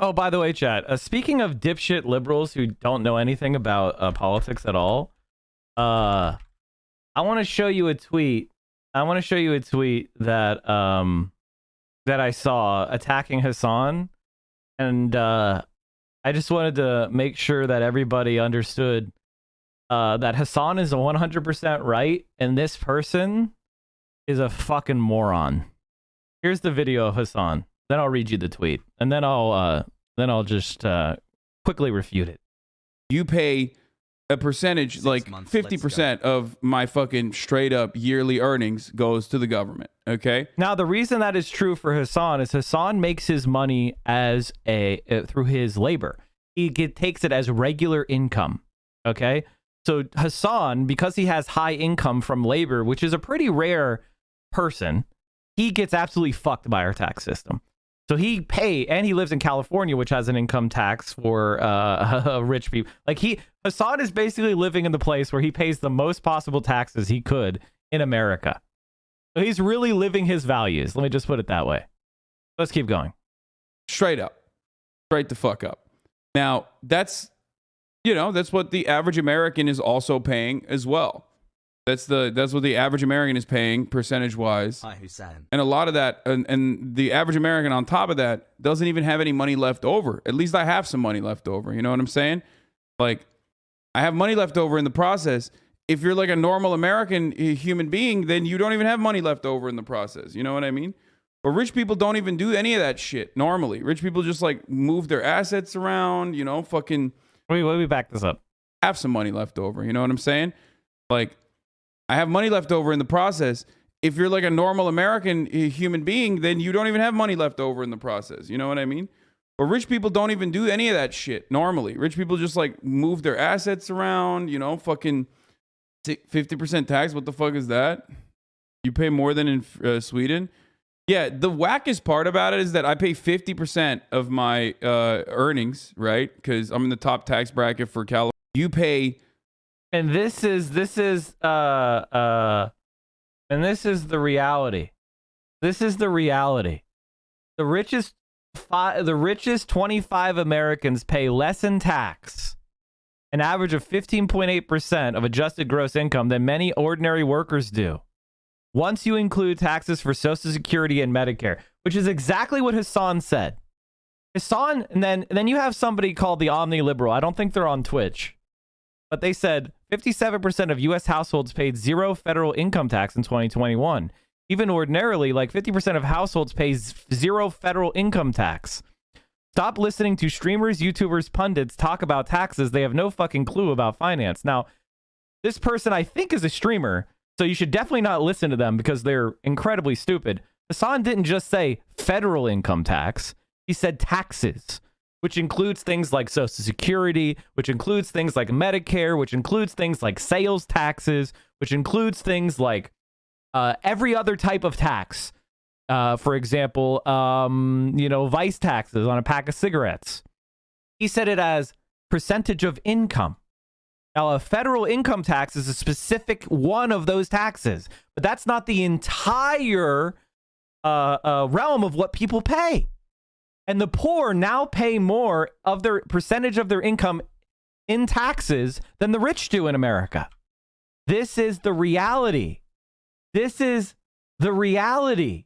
Oh, by the way, chat, speaking of dipshit liberals who don't know anything about politics at all, I want to show you a tweet. I want to show you a tweet that that I saw attacking Hasan, and I just wanted to make sure that everybody understood that Hasan is 100% right, and this person is a fucking moron. Here's the video of Hasan. Then I'll read you the tweet, and then I'll just quickly refute it. You pay a percentage, like 50% of my fucking straight up yearly earnings goes to the government. Okay. Now, the reason that is true for Hasan is Hasan makes his money as through his labor. He takes it as regular income. Okay. So Hasan, because he has high income from labor, which is a pretty rare person, he gets absolutely fucked by our tax system. So and he lives in California, which has an income tax for rich people. Like Hasan is basically living in the place where he pays the most possible taxes he could in America. So he's really living his values. Let me just put it that way. Let's keep going. Straight up. Straight the fuck up. Now, that's what the average American is also paying as well. That's what the average American is paying percentage-wise. Hi, Hasan. And a lot of that, and the average American on top of that doesn't even have any money left over. At least I have some money left over. You know what I'm saying? Like, I have money left over in the process. If you're like a normal American human being, then you don't even have money left over in the process. You know what I mean? But rich people don't even do any of that shit normally. Rich people just like move their assets around, fucking... Wait, let me back this up. Have some money left over. You know what I'm saying? Like, I have money left over in the process. If you're like a normal American human being, then you don't even have money left over in the process. You know what I mean? But rich people don't even do any of that shit normally. Rich people just like move their assets around, fucking 50% tax. What the fuck is that? You pay more than in Sweden? Yeah, the wackest part about it is that I pay 50% of my earnings, right? Because I'm in the top tax bracket for California. You pay... And this is the reality. This is the reality. The richest 25 Americans pay less in tax, an average of 15.8% of adjusted gross income than many ordinary workers do. Once you include taxes for Social Security and Medicare, which is exactly what Hasan said. Hasan, and then you have somebody called the Omni liberal. I don't think they're on Twitch. But they said 57% of U.S. households paid zero federal income tax in 2021. Even ordinarily, like 50% of households pay zero federal income tax. Stop listening to streamers, YouTubers, pundits talk about taxes. They have no fucking clue about finance. Now, this person I think is a streamer, so you should definitely not listen to them because they're incredibly stupid. Hasan didn't just say federal income tax. He said taxes, which includes things like Social Security, which includes things like Medicare, which includes things like sales taxes, which includes things like every other type of tax. For example, vice taxes on a pack of cigarettes. He said it as percentage of income. Now, a federal income tax is a specific one of those taxes, but that's not the entire realm of what people pay. And the poor now pay more of their percentage of their income in taxes than the rich do in America. This is the reality. This is the reality.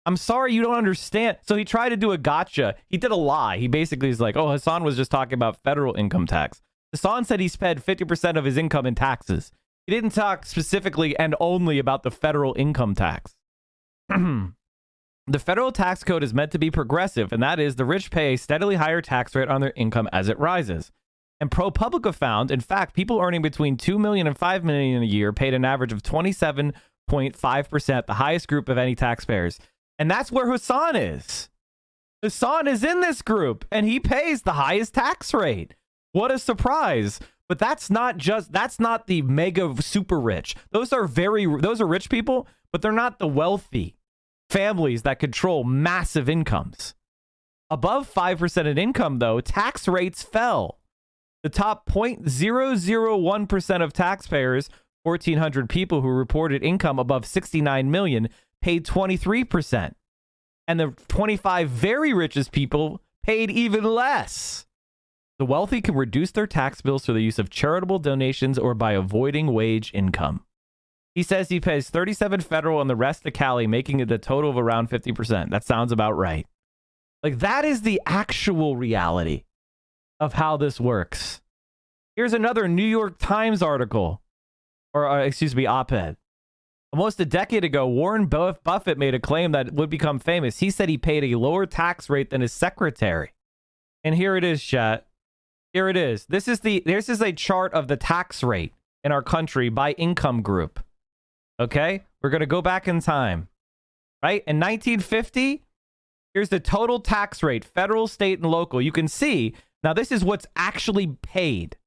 I'm sorry you don't understand. So he tried to do a gotcha. He did a lie. He basically is like, oh, Hasan was just talking about federal income tax. Hasan said he spent 50% of his income in taxes. He didn't talk specifically and only about the federal income tax. The federal tax code is meant to be progressive, and that is the rich pay a steadily higher tax rate on their income as it rises. And ProPublica found, in fact, people earning between $2 million and $5 million a year paid an average of 27.5%, the highest group of any taxpayers. And that's where Hasan is. Hasan is in this group, and he pays the highest tax rate. What a surprise. But that's not the mega super rich. Those are rich people, but they're not the wealthy families that control massive incomes. Above 5% in income, though, tax rates fell. The top 0.001% of taxpayers, 1,400 people who reported income above 69 million, paid 23%. And the 25 very richest people paid even less. The wealthy can reduce their tax bills through the use of charitable donations or by avoiding wage income. He says he pays 37 federal and the rest to Cali, making it a total of around 50%. That sounds about right. Like, that is the actual reality of how this works. Here's another New York Times article, or excuse me, op-ed. Almost a decade ago, Warren Buffett made a claim that would become famous. He said he paid a lower tax rate than his secretary. And here it is, chat. Here it is. This is a chart of the tax rate in our country by income group. Okay? We're going to go back in time. Right? In 1950, here's the total tax rate, federal, state, and local. You can see, now this is what's actually paid.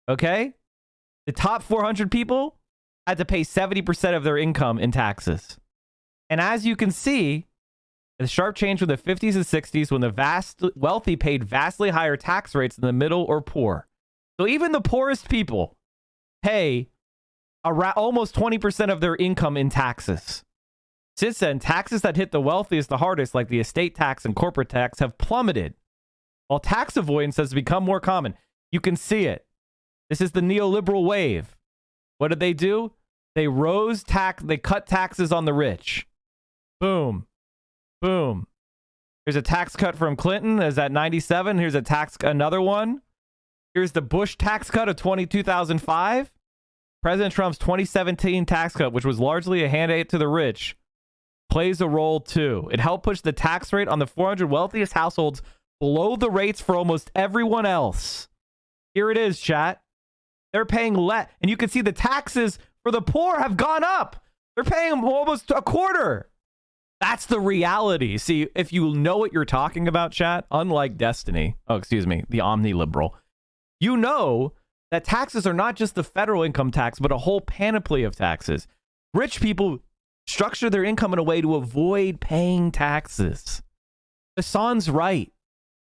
Okay? The top 400 people had to pay 70% of their income in taxes. And as you can see, the sharp change from the 50s and 60s when the wealthy paid vastly higher tax rates than the middle or poor. So even the poorest people pay around almost 20% of their income in taxes. Since then, taxes that hit the wealthiest the hardest, like the estate tax and corporate tax, have plummeted, while tax avoidance has become more common. You can see it. This is the neoliberal wave. What did they do? They cut taxes on the rich. Boom. Boom. Here's a tax cut from Clinton. Is that 97? Here's another one. Here's the Bush tax cut of 2005. President Trump's 2017 tax cut, which was largely a handout to the rich, plays a role too. It helped push the tax rate on the 400 wealthiest households below the rates for almost everyone else. Here it is, chat. They're paying less. And you can see the taxes for the poor have gone up. They're paying almost a quarter. That's the reality. See, if you know what you're talking about, chat, unlike Destiny, the Omni liberal, you know that taxes are not just the federal income tax, but a whole panoply of taxes. Rich people structure their income in a way to avoid paying taxes. Hasan's right.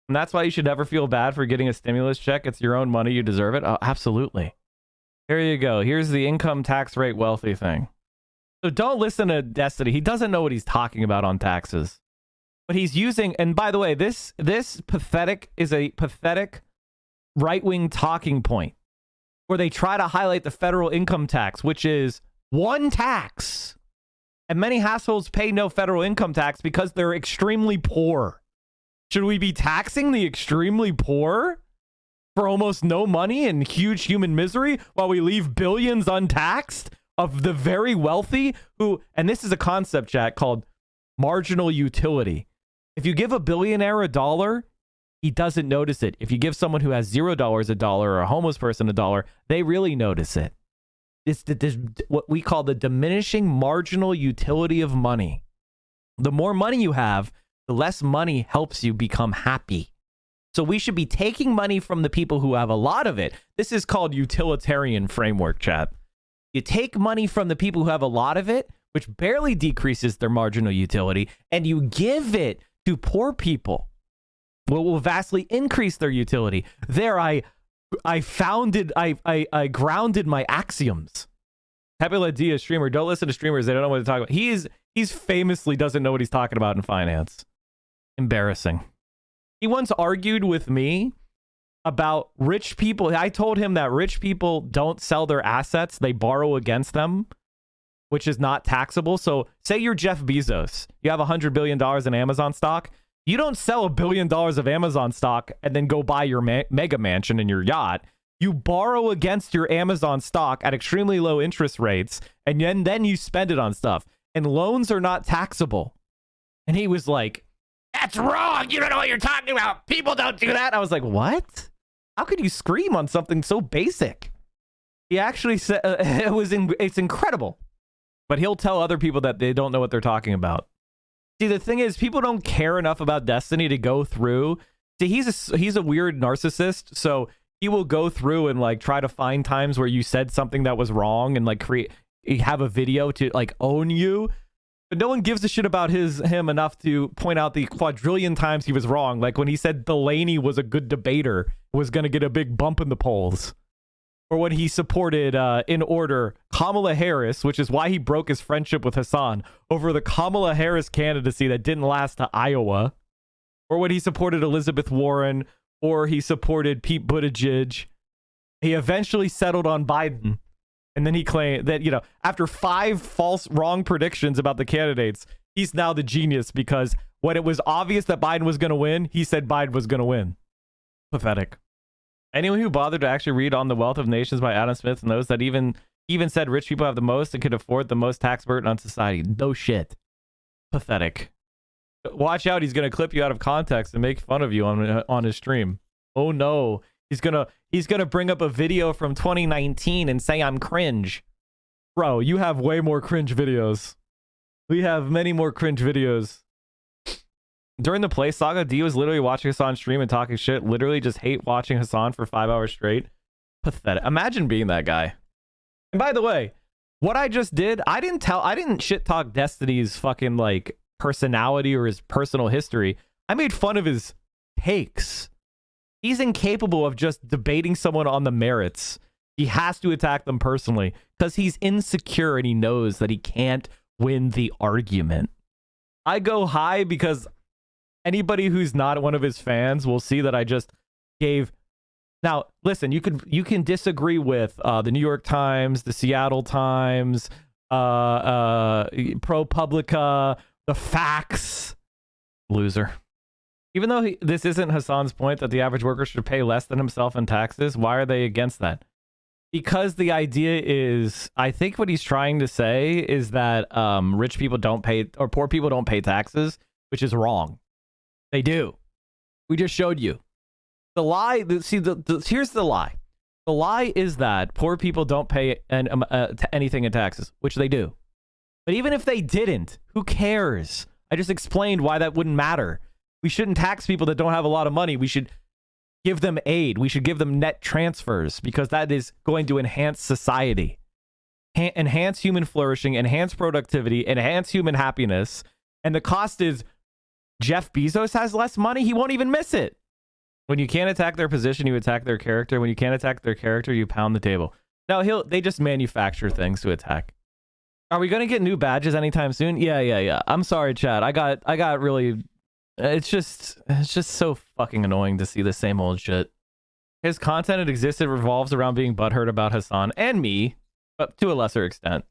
And that's why you should never feel bad for getting a stimulus check. It's your own money. You deserve it. Oh, absolutely. Here you go. Here's the income tax rate wealthy thing. So don't listen to Destiny. He doesn't know what he's talking about on taxes. But he's using, and by the way, this pathetic is a pathetic right-wing talking point where they try to highlight the federal income tax, which is one tax. And many households pay no federal income tax because they're extremely poor. Should we be taxing the extremely poor for almost no money and huge human misery while we leave billions untaxed of the very wealthy who, and this is a concept, chat, called marginal utility. If you give a billionaire $1, he doesn't notice it. If you give someone who has $0 $1 or a homeless person $1, they really notice it. It's what we call the diminishing marginal utility of money. The more money you have, the less money helps you become happy. So we should be taking money from the people who have a lot of it. This is called utilitarian framework, chat. You take money from the people who have a lot of it, which barely decreases their marginal utility, and you give it to poor people, what will vastly increase their utility. There, I grounded my axioms. Pepela D, a streamer. Don't listen to streamers. They don't know what to talk about. He's famously doesn't know what he's talking about in finance. Embarrassing. He once argued with me about rich people. I told him that rich people don't sell their assets. They borrow against them, which is not taxable. So say you're Jeff Bezos. You have $100 billion in Amazon stock. You don't sell $1 billion of Amazon stock and then go buy your mega mansion and your yacht. You borrow against your Amazon stock at extremely low interest rates, and then you spend it on stuff. And loans are not taxable. And he was like, "That's wrong. You don't know what you're talking about. People don't do that." I was like, what? How could you scream on something so basic? He actually said, it's incredible. But he'll tell other people that they don't know what they're talking about. See, the thing is, people don't care enough about Destiny to go through. See, he's a weird narcissist, so he will go through and like try to find times where you said something that was wrong and like have a video to like own you. But no one gives a shit about him enough to point out the quadrillion times he was wrong. Like when he said Delaney was a good debater, was going to get a big bump in the polls. Or when he supported, in order, Kamala Harris, which is why he broke his friendship with Hasan, over the Kamala Harris candidacy that didn't last to Iowa. or when he supported Elizabeth Warren, or he supported Pete Buttigieg. He eventually settled on Biden. And then he claimed that, after 5 wrong predictions about the candidates, he's now the genius because when it was obvious that Biden was going to win, he said Biden was going to win. Pathetic. Anyone who bothered to actually read On the Wealth of Nations by Adam Smith knows that even said rich people have the most and could afford the most tax burden on society. No shit. Pathetic. Watch out, he's going to clip you out of context and make fun of you on his stream. Oh no. He's gonna bring up a video from 2019 and say I'm cringe. Bro, you have way more cringe videos. We have many more cringe videos. During the play saga, D was literally watching Hasan stream and talking shit. Literally just hate watching Hasan for 5 hours straight. Pathetic. Imagine being that guy. And by the way, what I just did, I didn't shit talk Destiny's fucking like personality or his personal history. I made fun of his takes. He's incapable of just debating someone on the merits. He has to attack them personally because he's insecure and he knows that he can't win the argument. I go high because anybody who's not one of his fans will see that I just gave. Now, listen, you can disagree with the New York Times, the Seattle Times, ProPublica, the facts. Loser. Even though this isn't Hasan's point that the average worker should pay less than himself in taxes, why are they against that? Because the idea is, I think what he's trying to say is that rich people don't pay, or poor people don't pay taxes, which is wrong. They do. We just showed you. The lie, here's the lie. The lie is that poor people don't pay anything in taxes, which they do. But even if they didn't, who cares? I just explained why that wouldn't matter. We shouldn't tax people that don't have a lot of money. We should give them aid. We should give them net transfers because that is going to enhance society, enhance human flourishing, enhance productivity, enhance human happiness. And the cost is Jeff Bezos has less money. He won't even miss it. When you can't attack their position, you attack their character. When you can't attack their character, you pound the table. Now they just manufacture things to attack. Are we going to get new badges anytime soon? Yeah. I'm sorry, Chad. I got really... It's just so fucking annoying to see the same old shit. His content that existed revolves around being butthurt about Hasan and me, but to a lesser extent.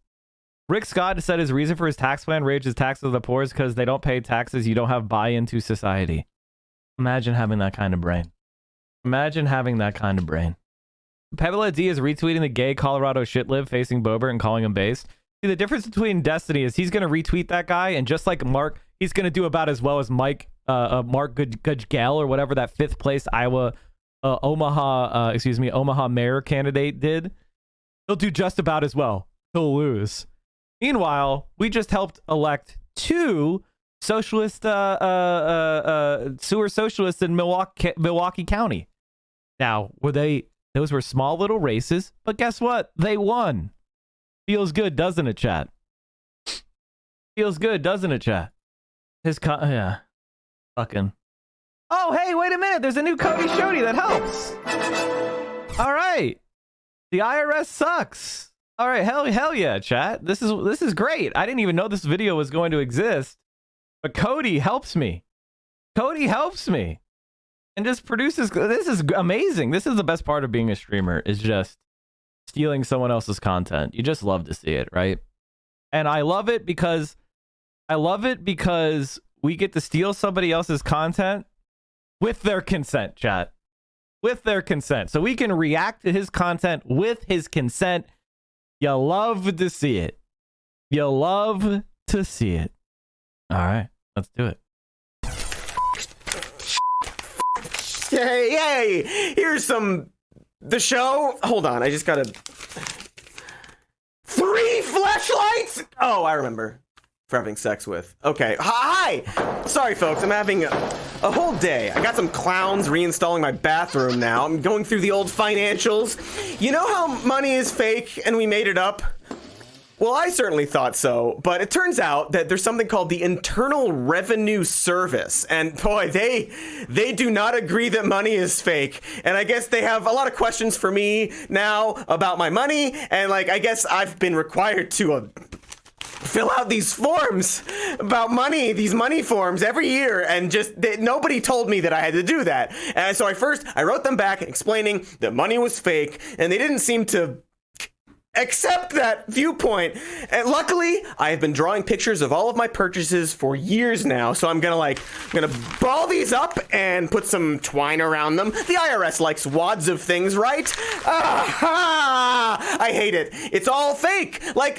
Rick Scott said his reason for his tax plan raises taxes of the poor is because they don't pay taxes. You don't have buy-in to society. Imagine having that kind of brain. Imagine having that kind of brain. Pebble D is retweeting the gay Colorado shitlib facing Boebert and calling him based. See, the difference between Destiny is he's going to retweet that guy, and just like Mark, he's going to do about as well as Mark Gudgel or whatever that 5th place Iowa Omaha mayor candidate did. He'll do just about as well. He'll lose. Meanwhile, we just helped elect 2 socialist sewer socialists in Milwaukee County. Now, those were small little races, but guess what? They won. Feels good, doesn't it, chat? Feels good, doesn't it, chat? Yeah. Fucking. Oh, hey, wait a minute. There's a new Cody Shody that helps. All right. The IRS sucks. All right, hell yeah, chat. This is great. I didn't even know this video was going to exist. But Cody helps me. Cody helps me. And just produces. This is amazing. This is the best part of being a streamer, is just stealing someone else's content. You just love to see it, right? And I love it because we get to steal somebody else's content with their consent, chat. With their consent. So we can react to his content with his consent. You love to see it. You love to see it. All right, let's do it. Hey, here's the show. Hold on, I just gotta... 3 flashlights? Oh, I remember. For having sex with. Okay, hi! Sorry, folks, I'm having a whole day. I got some clowns reinstalling my bathroom now. I'm going through the old financials. You know how money is fake and we made it up? Well, I certainly thought so, but it turns out that there's something called the Internal Revenue Service, and boy, they do not agree that money is fake, and I guess they have a lot of questions for me now about my money, and I guess I've been required to fill out these forms about money, these money forms every year, and nobody told me that I had to do that. And so I wrote them back explaining that money was fake, and they didn't seem to accept that viewpoint. And luckily, I have been drawing pictures of all of my purchases for years now, so I'm gonna ball these up and put some twine around them. The IRS likes wads of things, right? I hate it. It's all fake. Like,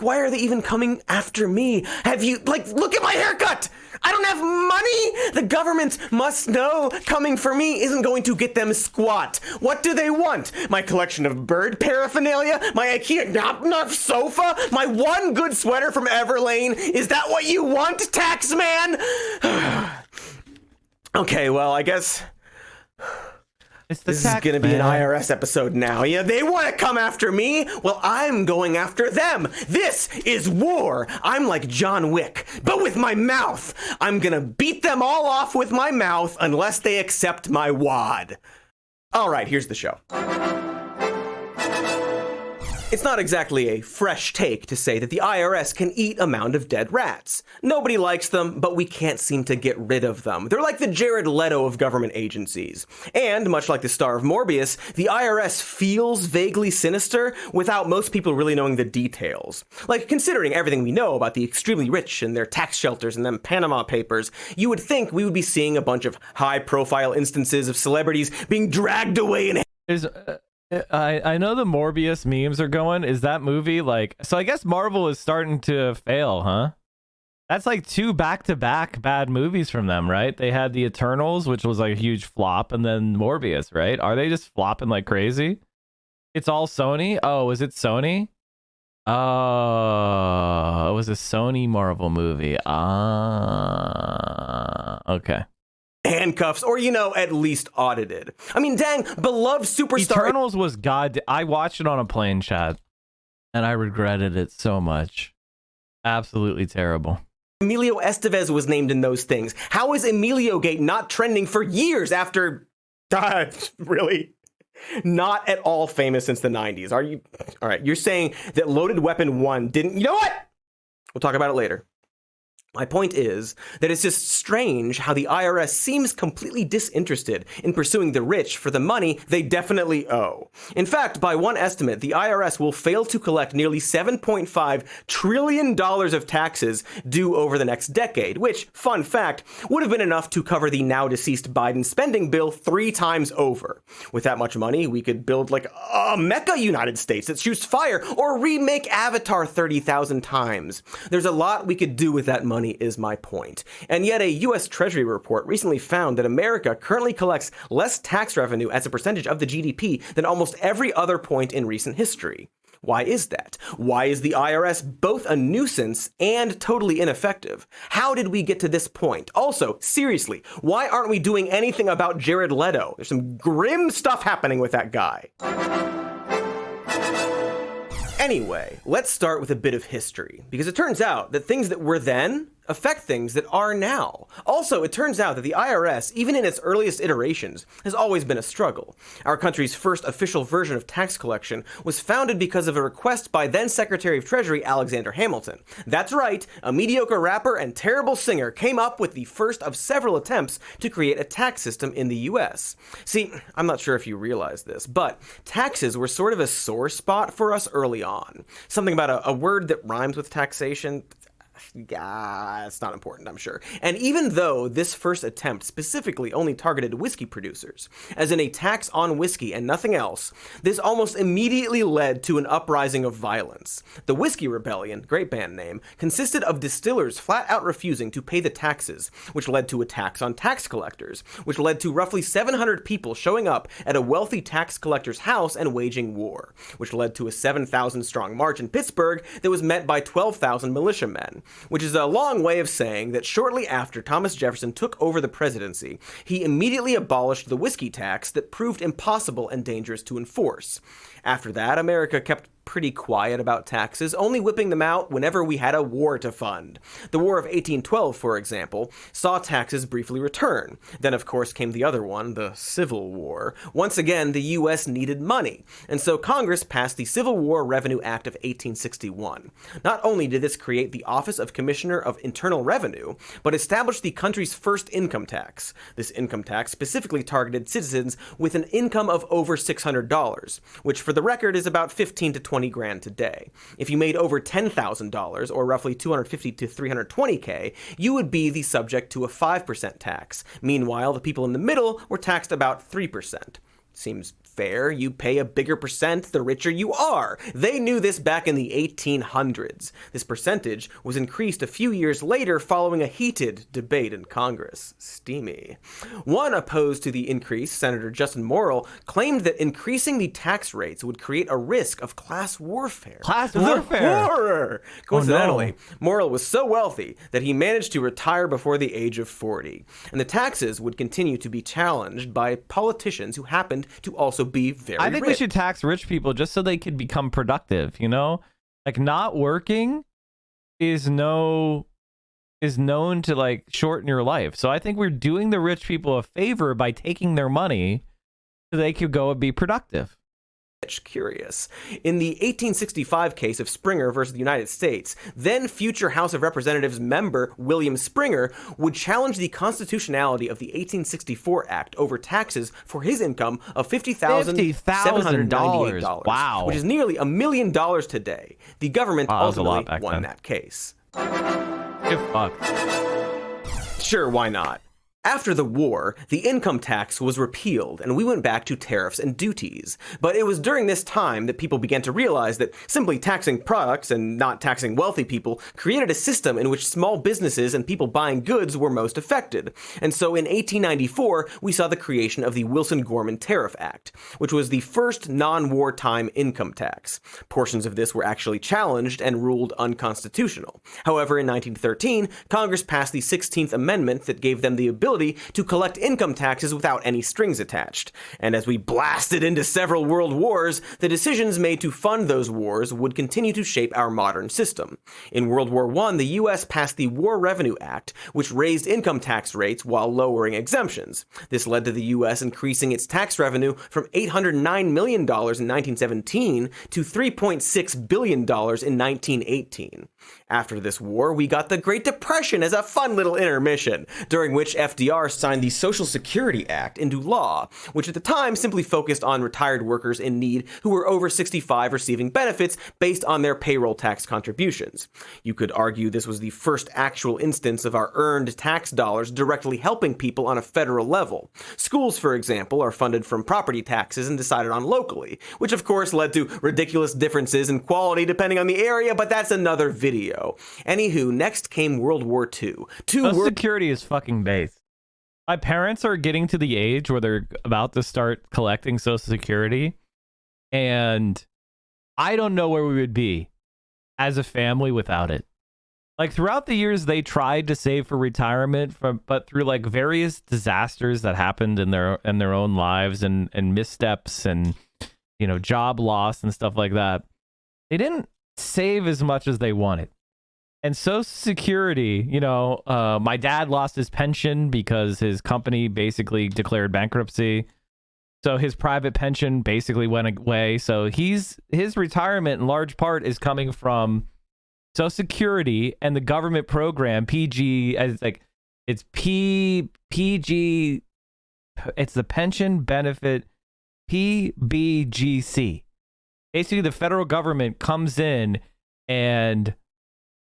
why are they even coming after me? Look at my haircut! I don't have money! The government must know coming for me isn't going to get them squat. What do they want? My collection of bird paraphernalia? My IKEA knop sofa? My one good sweater from Everlane? Is that what you want, tax man? Okay, well, I guess It's the this is going to be an IRS episode now. Yeah, they want to come after me. Well, I'm going after them. This is war. I'm like John Wick, but with my mouth. I'm going to beat them all off with my mouth unless they accept my wad. All right, here's the show. It's not exactly a fresh take to say that the IRS can eat a mound of dead rats. Nobody likes them, but we can't seem to get rid of them. They're like the Jared Leto of government agencies. And, much like the star of Morbius, the IRS feels vaguely sinister without most people really knowing the details. Like, considering everything we know about the extremely rich and their tax shelters and them Panama Papers, you would think we would be seeing a bunch of high-profile instances of celebrities being dragged away in I know the Morbius memes are going. Is that movie so I guess Marvel is starting to fail, huh? That's like 2 back-to-back bad movies from them, right? They had The Eternals, which was like a huge flop, and then Morbius, right? Are they just flopping like crazy? It's all Sony? Oh, is it Sony? Oh, it was a Sony Marvel movie. Okay. Handcuffs, or at least audited. I mean, dang, beloved superstar Eternals was I watched it on a plane, chat, and I regretted it so much. Absolutely terrible. Emilio Estevez was named in those things. How is Emilio Gate not trending for years after really not at all famous since the 90s? Are you all right? You're saying that Loaded Weapon 1 didn't. You know what? We'll talk about it later. My point is that it's just strange how the IRS seems completely disinterested in pursuing the rich for the money they definitely owe. In fact, by one estimate, the IRS will fail to collect nearly $7.5 trillion of taxes due over the next decade, which, fun fact, would have been enough to cover the now deceased Biden spending bill 3 times over. With that much money, we could build like a Mecca United States that shoots fire, or remake Avatar 30,000 times. There's a lot we could do with that money, is my point. And yet a U.S. Treasury report recently found that America currently collects less tax revenue as a percentage of the GDP than almost every other point in recent history. Why is that? Why is the IRS both a nuisance and totally ineffective? How did we get to this point? Also, seriously, why aren't we doing anything about Jared Leto? There's some grim stuff happening with that guy. Anyway, let's start with a bit of history, because it turns out that things that were then affect things that are now. Also, it turns out that the IRS, even in its earliest iterations, has always been a struggle. Our country's first official version of tax collection was founded because of a request by then Secretary of Treasury Alexander Hamilton. That's right, a mediocre rapper and terrible singer came up with the first of several attempts to create a tax system in the US. See, I'm not sure if you realize this, but taxes were sort of a sore spot for us early on. Something about a word that rhymes with taxation. It's not important, I'm sure. And even though this first attempt specifically only targeted whiskey producers, as in a tax on whiskey and nothing else, this almost immediately led to an uprising of violence. The Whiskey Rebellion, great band name, consisted of distillers flat out refusing to pay the taxes, which led to a tax on tax collectors, which led to roughly 700 people showing up at a wealthy tax collector's house and waging war, which led to a 7,000 strong march in Pittsburgh that was met by 12,000 militiamen. Which is a long way of saying that shortly after Thomas Jefferson took over the presidency, he immediately abolished the whiskey tax that proved impossible and dangerous to enforce. After that, America kept pretty quiet about taxes, only whipping them out whenever we had a war to fund. The War of 1812, for example, saw taxes briefly return. Then, of course, came the other one, the Civil War. Once again, the U.S. needed money, and so Congress passed the Civil War Revenue Act of 1861. Not only did this create the Office of Commissioner of Internal Revenue, but established the country's first income tax. This income tax specifically targeted citizens with an income of over $600, which for the record is about 15 to 20 grand today. If you made over $10,000, or roughly 250 to 320K, you would be the subject to a 5% tax. Meanwhile, the people in the middle were taxed about 3%. Seems fair. You pay a bigger percent the richer you are. They knew this back in the 1800s. This percentage was increased a few years later following a heated debate in Congress. Steamy. One opposed to the increase, Senator Justin Morrill, claimed that increasing the tax rates would create a risk of class warfare. Class warfare? The horror! Coincidentally, Oh, no. Morrill was so wealthy that he managed to retire before the age of 40. And the taxes would continue to be challenged by politicians who happened to also be very I think rich. we should tax rich people just so they could become productive, you know? Like, not working is known to, like, shorten your life. So I think we're doing the rich people a favor by taking their money so they could go and be productive. Curious. In the 1865 case of Springer versus the United States, then future House of Representatives member William Springer would challenge the constitutionality of the 1864 Act over taxes for his income of $50,798. Wow. Which is nearly $1 million today. The government Wow, that was a lot ultimately back won then. that case. Get fucked. Sure, why not? After the war, the income tax was repealed, and we went back to tariffs and duties. But it was during this time that people began to realize that simply taxing products and not taxing wealthy people created a system in which small businesses and people buying goods were most affected. And so in 1894, we saw the creation of the Wilson-Gorman Tariff Act, which was the first non-wartime income tax. Portions of this were actually challenged and ruled unconstitutional. However, in 1913, Congress passed the 16th Amendment that gave them the ability to collect income taxes without any strings attached. And as we blasted into several world wars, the decisions made to fund those wars would continue to shape our modern system. In World War I, the U.S. passed the War Revenue Act, which raised income tax rates while lowering exemptions. This led to the U.S. increasing its tax revenue from $809 million in 1917 to $3.6 billion in 1918. After this war, we got the Great Depression as a fun little intermission, during which FDR signed the Social Security Act into law, which at the time simply focused on retired workers in need who were over 65 receiving benefits based on their payroll tax contributions. You could argue this was the first actual instance of our earned tax dollars directly helping people on a federal level. Schools, for example, are funded from property taxes and decided on locally, which of course led to ridiculous differences in quality depending on the area, but that's another video. Anywho, next came World War II. Social Security is fucking based. My parents are getting to the age where they're about to start collecting Social Security, and I don't know where we would be as a family without it. Like, throughout the years, they tried to save for retirement, but through like various disasters that happened in their own lives and missteps and, you know, job loss and stuff like that, they didn't save as much as they wanted. And Social Security, you know, my dad lost his pension because his company basically declared bankruptcy. So his private pension basically went away. So his retirement in large part is coming from Social Security and the government program, PG, as like it's PG, it's the pension benefit PBGC. Basically, the federal government comes in and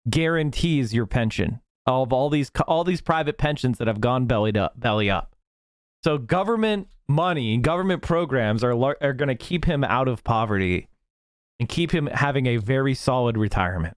guarantees your pension of all these private pensions that have gone belly up. So government money, government programs are going to keep him out of poverty and keep him having a very solid retirement.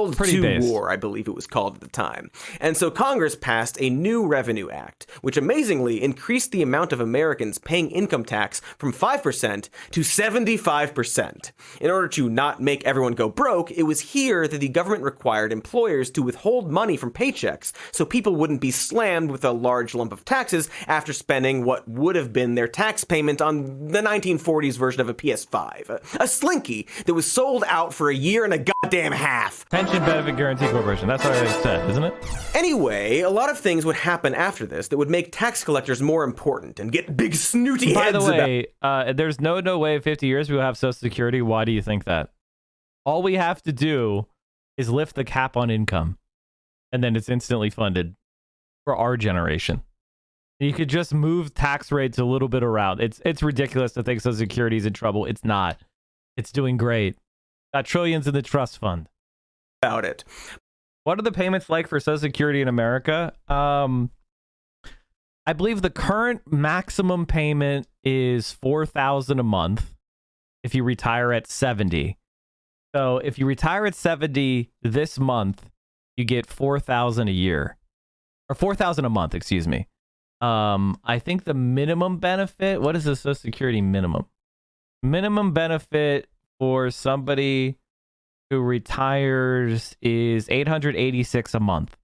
World Pretty II based. War, I believe it was called at the time. And so Congress passed a new Revenue Act, which amazingly increased the amount of Americans paying income tax from 5% to 75%. In order to not make everyone go broke, it was here that the government required employers to withhold money from paychecks so people wouldn't be slammed with a large lump of taxes after spending what would have been their tax payment on the 1940s version of a PS5. A Slinky that was sold out for a year and a goddamn half. Pension Benefit Guaranty Corporation. That's what I said, isn't it? Anyway, a lot of things would happen after this that would make tax collectors more important and get big snooty By heads the way, there's no way 50 years we will have Social Security. Why do you think that? All we have to do is lift the cap on income, and then it's instantly funded for our generation. You could just move tax rates a little bit around. It's ridiculous to think Social Security is in trouble. It's not. It's doing great. Got trillions in the trust fund. about it. What are the payments like for Social Security in America? I believe the current maximum payment is $4,000 a month if you retire at 70. So if you retire at 70 this month, you get $4,000 a year, or $4,000 a month, excuse me. I think the minimum benefit, what is the Social Security minimum? Minimum benefit for somebody who retires is $886 a month.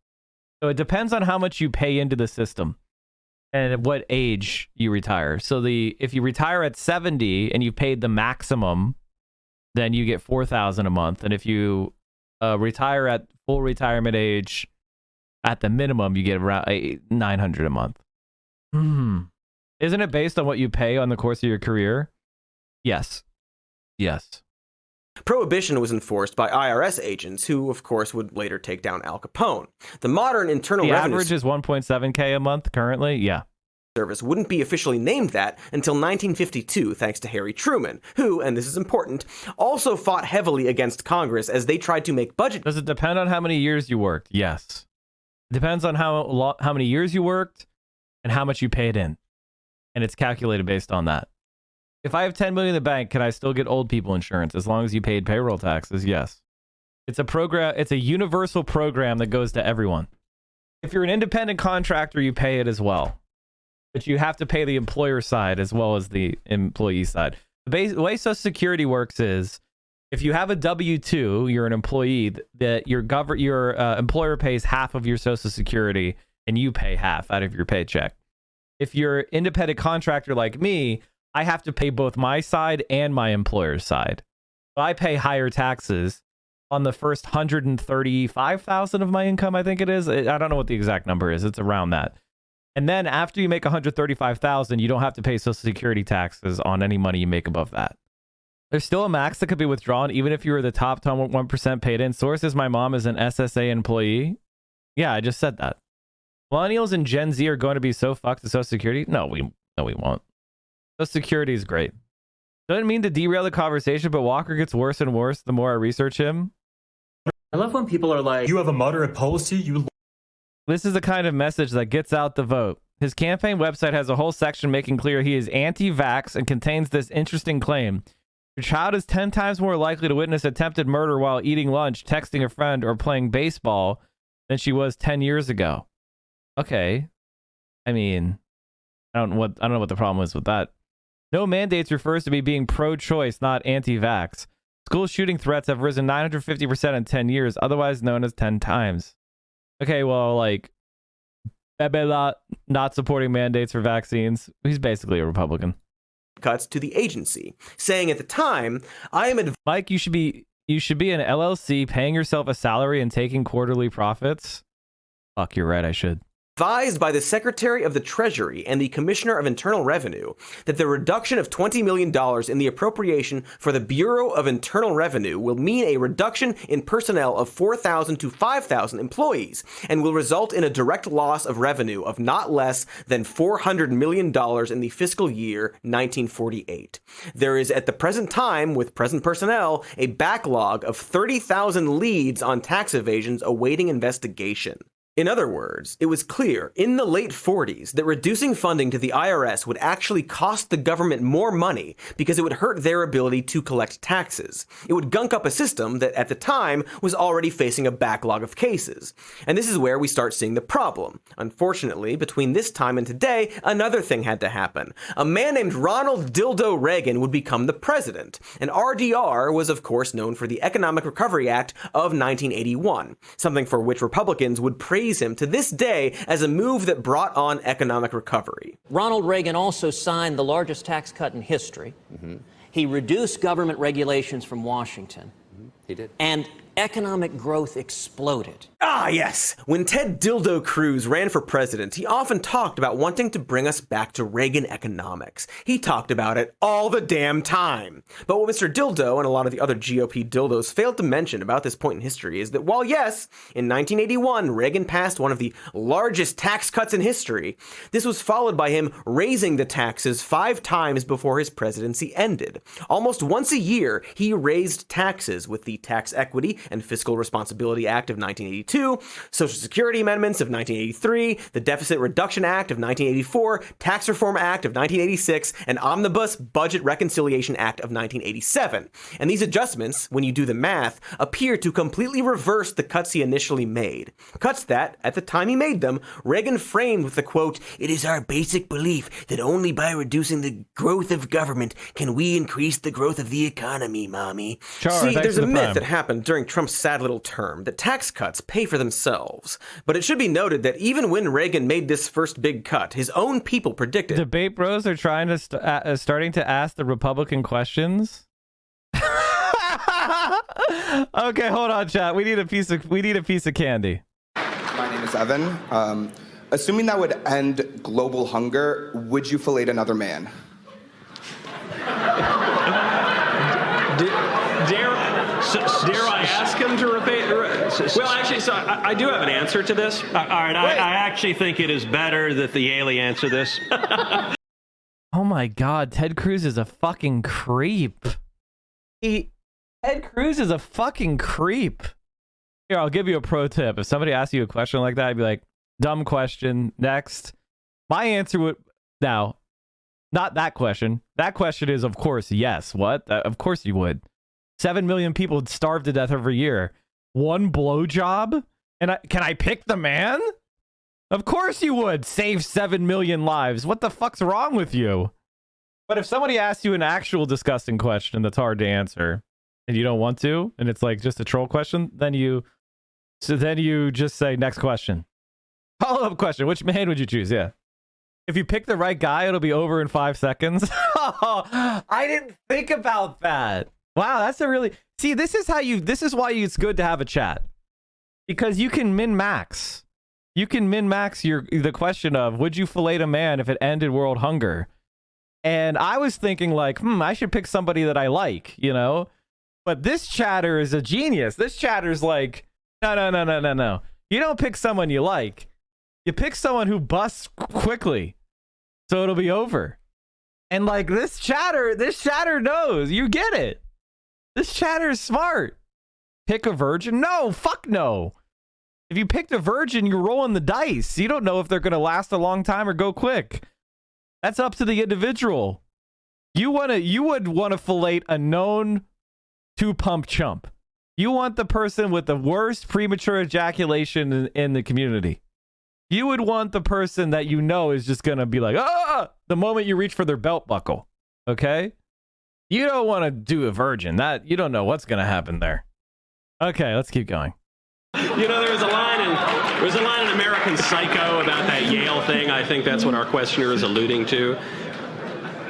So it depends on how much you pay into the system and at what age you retire. So if you retire at 70 and you paid the maximum, then you get $4,000 a month. And if you retire at full retirement age at the minimum, you get around $900 a month. Isn't it based on what you pay on the course of your career? Yes. Prohibition was enforced by IRS agents who, of course, would later take down Al Capone. The modern Internal The Revenue average is 1.7K a month currently? Yeah. Service wouldn't be officially named that until 1952, thanks to Harry Truman, who, and this is important, also fought heavily against Congress as they tried to make budget. Does it depend on how many years you worked? Yes. It depends on how many years you worked and how much you paid in. And it's calculated based on that. If I have $10 million in the bank, can I still get old people insurance as long as you paid payroll taxes? Yes. It's a program. It's a universal program that goes to everyone. If you're an independent contractor, you pay it as well. But you have to pay the employer side as well as the employee side. The way Social Security works is if you have a W-2, you're an employee, that your employer pays half of your Social Security and you pay half out of your paycheck. If you're an independent contractor like me, I have to pay both my side and my employer's side. So I pay higher taxes on the first $135,000 of my income, I think it is. I don't know what the exact number is. It's around that. And then after you make $135,000, you don't have to pay Social Security taxes on any money you make above that. There's still a max that could be withdrawn, even if you were the top 1% paid in. Source is my mom is an SSA employee. Yeah, I just said that. Millennials and Gen Z are going to be so fucked with Social Security. No, we won't. Social Security is great. Doesn't mean to derail the conversation, but Walker gets worse and worse the more I research him. I love when people are like, you have a moderate policy, you... This is the kind of message that gets out the vote. His campaign website has a whole section making clear he is anti-vax and contains this interesting claim. Your child is 10 times more likely to witness attempted murder while eating lunch, texting a friend, or playing baseball than she was 10 years ago. Okay. I mean, I don't know what the problem is with that. No mandates refers to me being pro-choice, not anti-vax. School shooting threats have risen 950% in 10 years, otherwise known as 10 times. Okay, well, like, Bebe not supporting mandates for vaccines. He's basically a Republican. Cuts to the agency, saying at the time, I am Mike, you should be an LLC paying yourself a salary and taking quarterly profits. Fuck, you're right, I should. advised by the Secretary of the Treasury and the Commissioner of Internal Revenue that the reduction of $20 million in the appropriation for the Bureau of Internal Revenue will mean a reduction in personnel of 4,000 to 5,000 employees and will result in a direct loss of revenue of not less than $400 million in the fiscal year 1948. There is at the present time, with present personnel, a backlog of 30,000 leads on tax evasions awaiting investigation. In other words, it was clear in the late 40s that reducing funding to the IRS would actually cost the government more money because it would hurt their ability to collect taxes. It would gunk up a system that at the time was already facing a backlog of cases. And this is where we start seeing the problem. Unfortunately, between this time and today, another thing had to happen. A man named Ronald Dildo Reagan would become the president. And RDR was of course known for the Economic Recovery Act of 1981, something for which Republicans would praise him to this day as a move that brought on economic recovery. Ronald Reagan also signed the largest tax cut in history. He reduced government regulations from Washington. He did. And economic growth exploded. Ah, yes. When Ted Dildo Cruz ran for president, he often talked about wanting to bring us back to Reagan economics. He talked about it all the damn time. But what Mr. Dildo and a lot of the other GOP dildos failed to mention about this point in history is that while yes, in 1981, Reagan passed one of the largest tax cuts in history, this was followed by him raising the taxes 5 times before his presidency ended. Almost once a year, he raised taxes with the Tax Equity and Fiscal Responsibility Act of 1982, Social Security Amendments of 1983, the Deficit Reduction Act of 1984, Tax Reform Act of 1986, and Omnibus Budget Reconciliation Act of 1987. And these adjustments, when you do the math, appear to completely reverse the cuts he initially made. Cuts that, at the time he made them, Reagan framed with the quote, "It is our basic belief that only by reducing the growth of government can we increase the growth of the economy, mommy." Sure, See, thanks there's for a the myth prime. that happened during Trump's sad little term that tax cuts pay for themselves. But it should be noted that even when Reagan made this first big cut, his own people predicted. Debate bros are trying to starting to ask the Republican questions. Okay, hold on, chat. We need a piece of candy. My name is Evan. Assuming that would end global hunger, would you fillet another man? Dare I ask him to repeat? Well, actually, so I do have an answer to this. All right, I actually think it is better that the alien answer this. Oh my God, Ted Cruz is a fucking creep. Ted Cruz is a fucking creep. Here, I'll give you a pro tip. If somebody asks you a question like that, I'd be like, dumb question, next. My answer would, now, not that question. That question is, of course, yes. What? Of course you would. 7 million people would starve to death every year. One blowjob? And can I pick the man? Of course you would. Save 7 million lives. What the fuck's wrong with you? But if somebody asks you an actual disgusting question that's hard to answer, and you don't want to, and it's like just a troll question, then you just say next question. Follow-up question. Which man would you choose? Yeah. If you pick the right guy, it'll be over in 5 seconds. I didn't think about that. Wow, that's a really... See, this is why it's good to have a chat. Because you can min-max. You can min-max the question of, would you fillet a man if it ended world hunger? And I was thinking like, I should pick somebody that I like, you know? But this chatter is a genius. This chatter's like, no. You don't pick someone you like. You pick someone who busts quickly. So it'll be over. And like this chatter knows. You get it. This chatter is smart. Pick a virgin? No, fuck no. If you picked a virgin, you're rolling the dice. You don't know if they're going to last a long time or go quick. That's up to the individual. You would want to fillet a known 2-pump chump. You want the person with the worst premature ejaculation in the community. You would want the person that you know is just going to be like, the moment you reach for their belt buckle. Okay? You don't want to do a virgin. That you don't know what's going to happen there. Okay, let's keep going. You know, there was a line in American Psycho about that Yale thing. I think that's what our questioner is alluding to.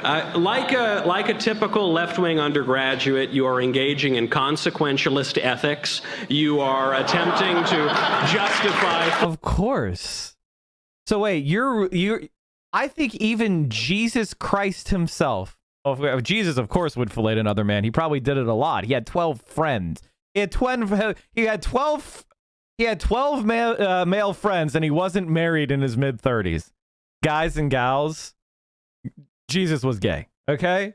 Like a typical left-wing undergraduate, you are engaging in consequentialist ethics. You are attempting to justify... Of course. So wait, I think even Jesus Christ himself, Jesus, of course, would fillet another man. He probably did it a lot. He had 12 friends. He had 12 male friends, and he wasn't married in his mid-30s. Guys and gals, Jesus was gay, okay?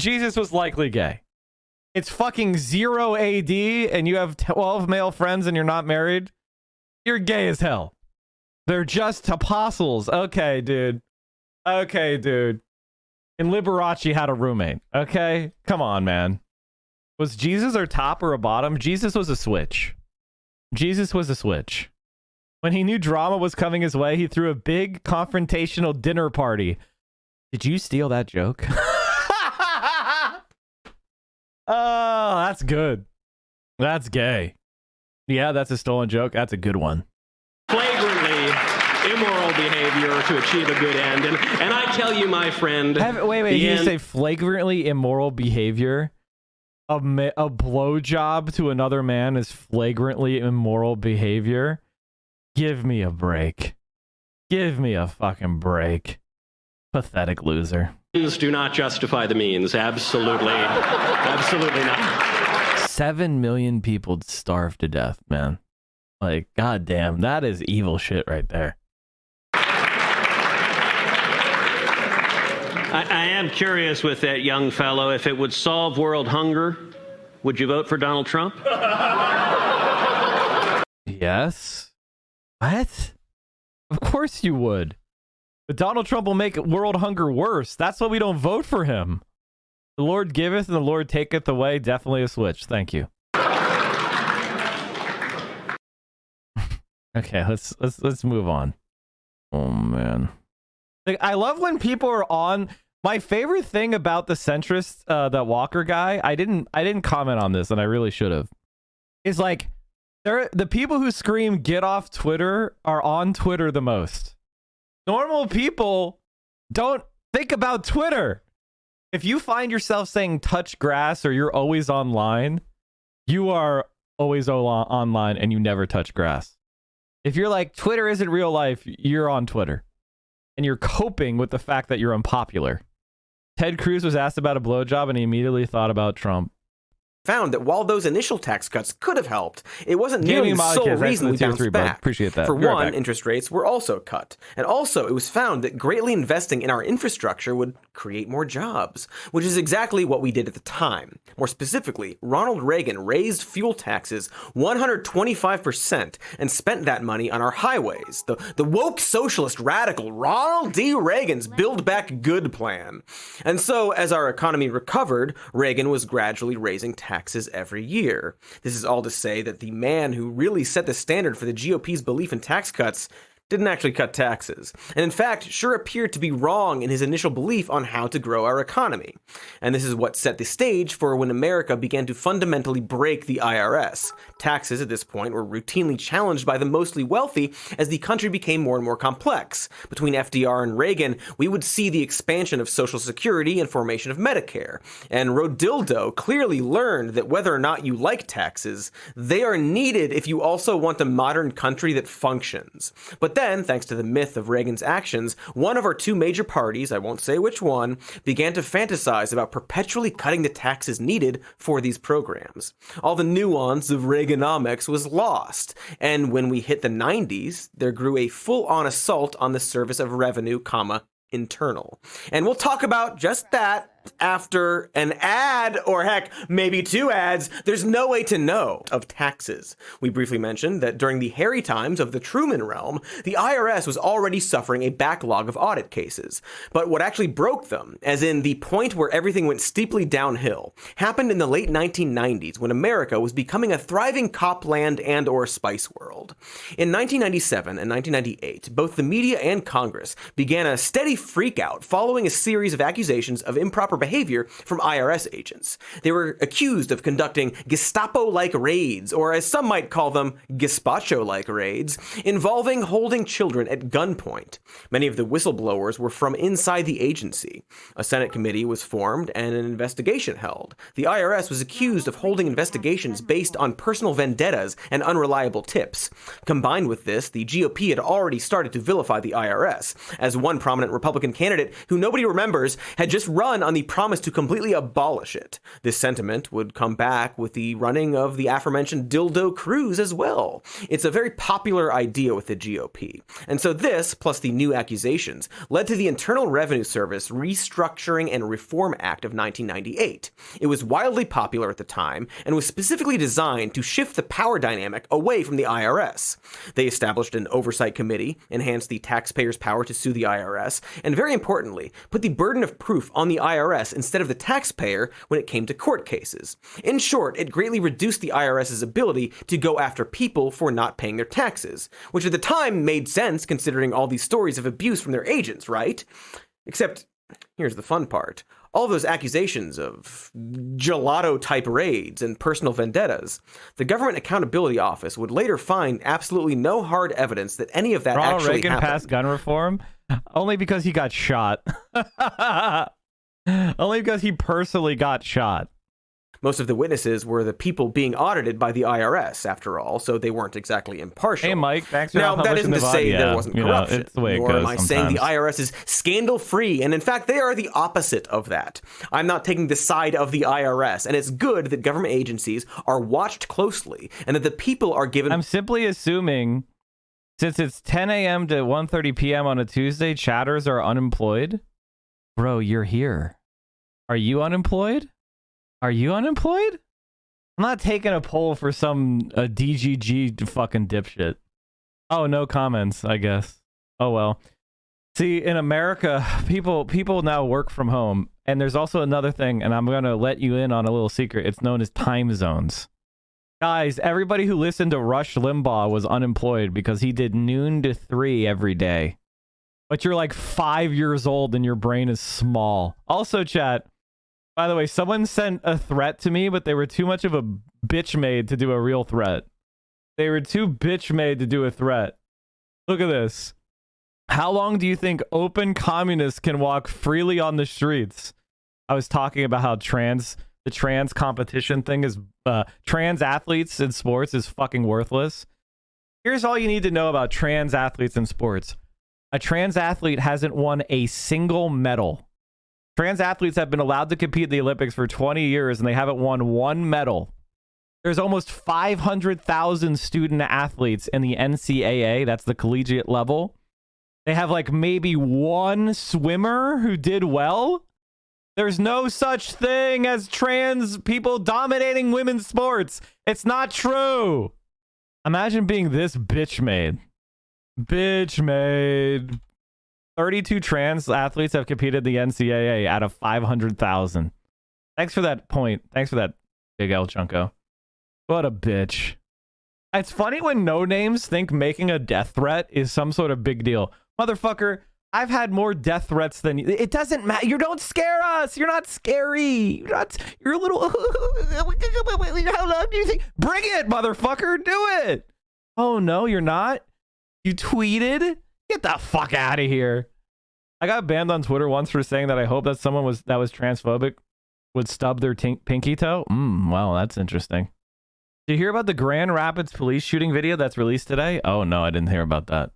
Jesus was likely gay. It's fucking 0 AD, and you have 12 male friends and you're not married? You're gay as hell. They're just apostles. Okay, dude. Okay, dude. And Liberace had a roommate. Okay? Come on, man. Was Jesus a top or a bottom? Jesus was a switch. Jesus was a switch. When he knew drama was coming his way, he threw a big confrontational dinner party. Did you steal that joke? Oh, that's good. That's gay. Yeah, that's a stolen joke. That's a good one. Flagrantly immoral behavior to achieve a good end. And I tell you, my friend... Wait, did you say flagrantly immoral behavior? A blowjob to another man is flagrantly immoral behavior? Give me a break. Give me a fucking break. Pathetic loser. Do not justify the means. Absolutely. Absolutely not. 7 million people starved to death, man. Like, goddamn, that is evil shit right there. I am curious with that young fellow, if it would solve world hunger, would you vote for Donald Trump? Yes. What? Of course you would. But Donald Trump will make world hunger worse. That's why we don't vote for him. The Lord giveth and the Lord taketh away. Definitely a switch. Thank you. Okay, let's move on. Oh man. Like, I love when people are on. My favorite thing about the centrist, that Walker guy, I didn't comment on this, and I really should have. Is like, the people who scream "get off Twitter" are on Twitter the most. Normal people don't think about Twitter. If you find yourself saying "touch grass" or "you're always online," you are always online and you never touch grass. If you're like, Twitter isn't real life, you're on Twitter. And you're coping with the fact that you're unpopular. Ted Cruz was asked about a blowjob and he immediately thought about Trump. Found that while those initial tax cuts could have helped, it wasn't nearly the sole reason we bounced back. Appreciate that. For one, interest rates were also cut. And also, it was found that greatly investing in our infrastructure would create more jobs, which is exactly what we did at the time. More specifically, Ronald Reagan raised fuel taxes 125% and spent that money on our highways. The woke socialist radical Ronald D. Reagan's Build Back Good plan. And so, as our economy recovered, Reagan was gradually raising taxes every year. This is all to say that the man who really set the standard for the GOP's belief in tax cuts didn't actually cut taxes, and in fact sure appeared to be wrong in his initial belief on how to grow our economy. And this is what set the stage for when America began to fundamentally break the IRS. Taxes at this point were routinely challenged by the mostly wealthy as the country became more and more complex. Between FDR and Reagan, we would see the expansion of Social Security and formation of Medicare. And Rodildo clearly learned that whether or not you like taxes, they are needed if you also want a modern country that functions. But then, thanks to the myth of Reagan's actions, one of our two major parties, I won't say which one, began to fantasize about perpetually cutting the taxes needed for these programs. All the nuance of Reaganomics was lost, and when we hit the 90s, there grew a full-on assault on the service of revenue, internal. And we'll talk about just that after an ad, or heck, maybe two ads. There's no way to know of taxes. We briefly mentioned that during the hairy times of the Truman realm, the IRS was already suffering a backlog of audit cases. But what actually broke them, as in the point where everything went steeply downhill, happened in the late 1990s when America was becoming a thriving copland and or spice world. In 1997 and 1998, both the media and Congress began a steady freakout following a series of accusations of improper behavior from IRS agents. They were accused of conducting Gestapo-like raids, or as some might call them, gazpacho-like raids, involving holding children at gunpoint. Many of the whistleblowers were from inside the agency. A Senate committee was formed and an investigation held. The IRS was accused of holding investigations based on personal vendettas and unreliable tips. Combined with this, the GOP had already started to vilify the IRS, as one prominent Republican candidate who nobody remembers had just run on the promised to completely abolish it. This sentiment would come back with the running of the aforementioned dildo cruise as well. It's a very popular idea with the GOP. And so this, plus the new accusations, led to the Internal Revenue Service Restructuring and Reform Act of 1998. It was wildly popular at the time and was specifically designed to shift the power dynamic away from the IRS. They established an oversight committee, enhanced the taxpayers' power to sue the IRS, and very importantly, put the burden of proof on the IRS instead of the taxpayer when it came to court cases. In short, it greatly reduced the IRS's ability to go after people for not paying their taxes, which at the time made sense considering all these stories of abuse from their agents, right? Except, here's the fun part. All those accusations of gelato-type raids and personal vendettas, the Government Accountability Office would later find absolutely no hard evidence that any of that Ronald actually Reagan happened. passed gun reform only because he got shot. Only because he personally got shot. Most of the witnesses were the people being audited by the IRS, after all, so they weren't exactly impartial. Hey, Mike, thanks for Now, not that publishing isn't to the say VOD. there Yeah, wasn't you know, corruption, it's the way it nor goes am I saying the sometimes. IRS is scandal-free, and in fact, they are the opposite of that. I'm not taking the side of the IRS, and it's good that government agencies are watched closely, and that the people are given... I'm simply assuming, since it's 10 a.m. to 1:30 p.m. on a Tuesday, chatters are unemployed. Bro, you're here. Are you unemployed? Are you unemployed? I'm not taking a poll for some DGG fucking dipshit. Oh, no comments, I guess. Oh, well. See, in America, people now work from home. And there's also another thing, and I'm going to let you in on a little secret. It's known as time zones. Guys, everybody who listened to Rush Limbaugh was unemployed because he did noon to 3 every day. But you're like 5 years old and your brain is small. Also, chat, by the way, someone sent a threat to me, but they were too much of a bitch made to do a real threat. They were too bitch made to do a threat. Look at this. How long do you think open communists can walk freely on the streets? I was talking about how the trans competition thing is, trans athletes in sports is fucking worthless. Here's all you need to know about trans athletes in sports. A trans athlete hasn't won a single medal. Trans athletes have been allowed to compete in the Olympics for 20 years and they haven't won one medal. There's almost 500,000 student athletes in the NCAA. That's the collegiate level. They have like maybe one swimmer who did well. There's no such thing as trans people dominating women's sports. It's not true. Imagine being this bitch made. Bitch made. 32 trans athletes have competed in the NCAA out of 500,000. Thanks for that point. Thanks for that, Big L Chunko. What a bitch. It's funny when no names think making a death threat is some sort of big deal. Motherfucker, I've had more death threats than you. It doesn't matter. You don't scare us. You're not scary. You're a little... How long do you think? Bring it, motherfucker. Do it. Oh, no, you're not? You tweeted? Get the fuck out of here. I got banned on Twitter once for saying that I hope that someone that was transphobic would stub their pinky toe. Wow, that's interesting. Did you hear about the Grand Rapids police shooting video that's released today? Oh, no, I didn't hear about that.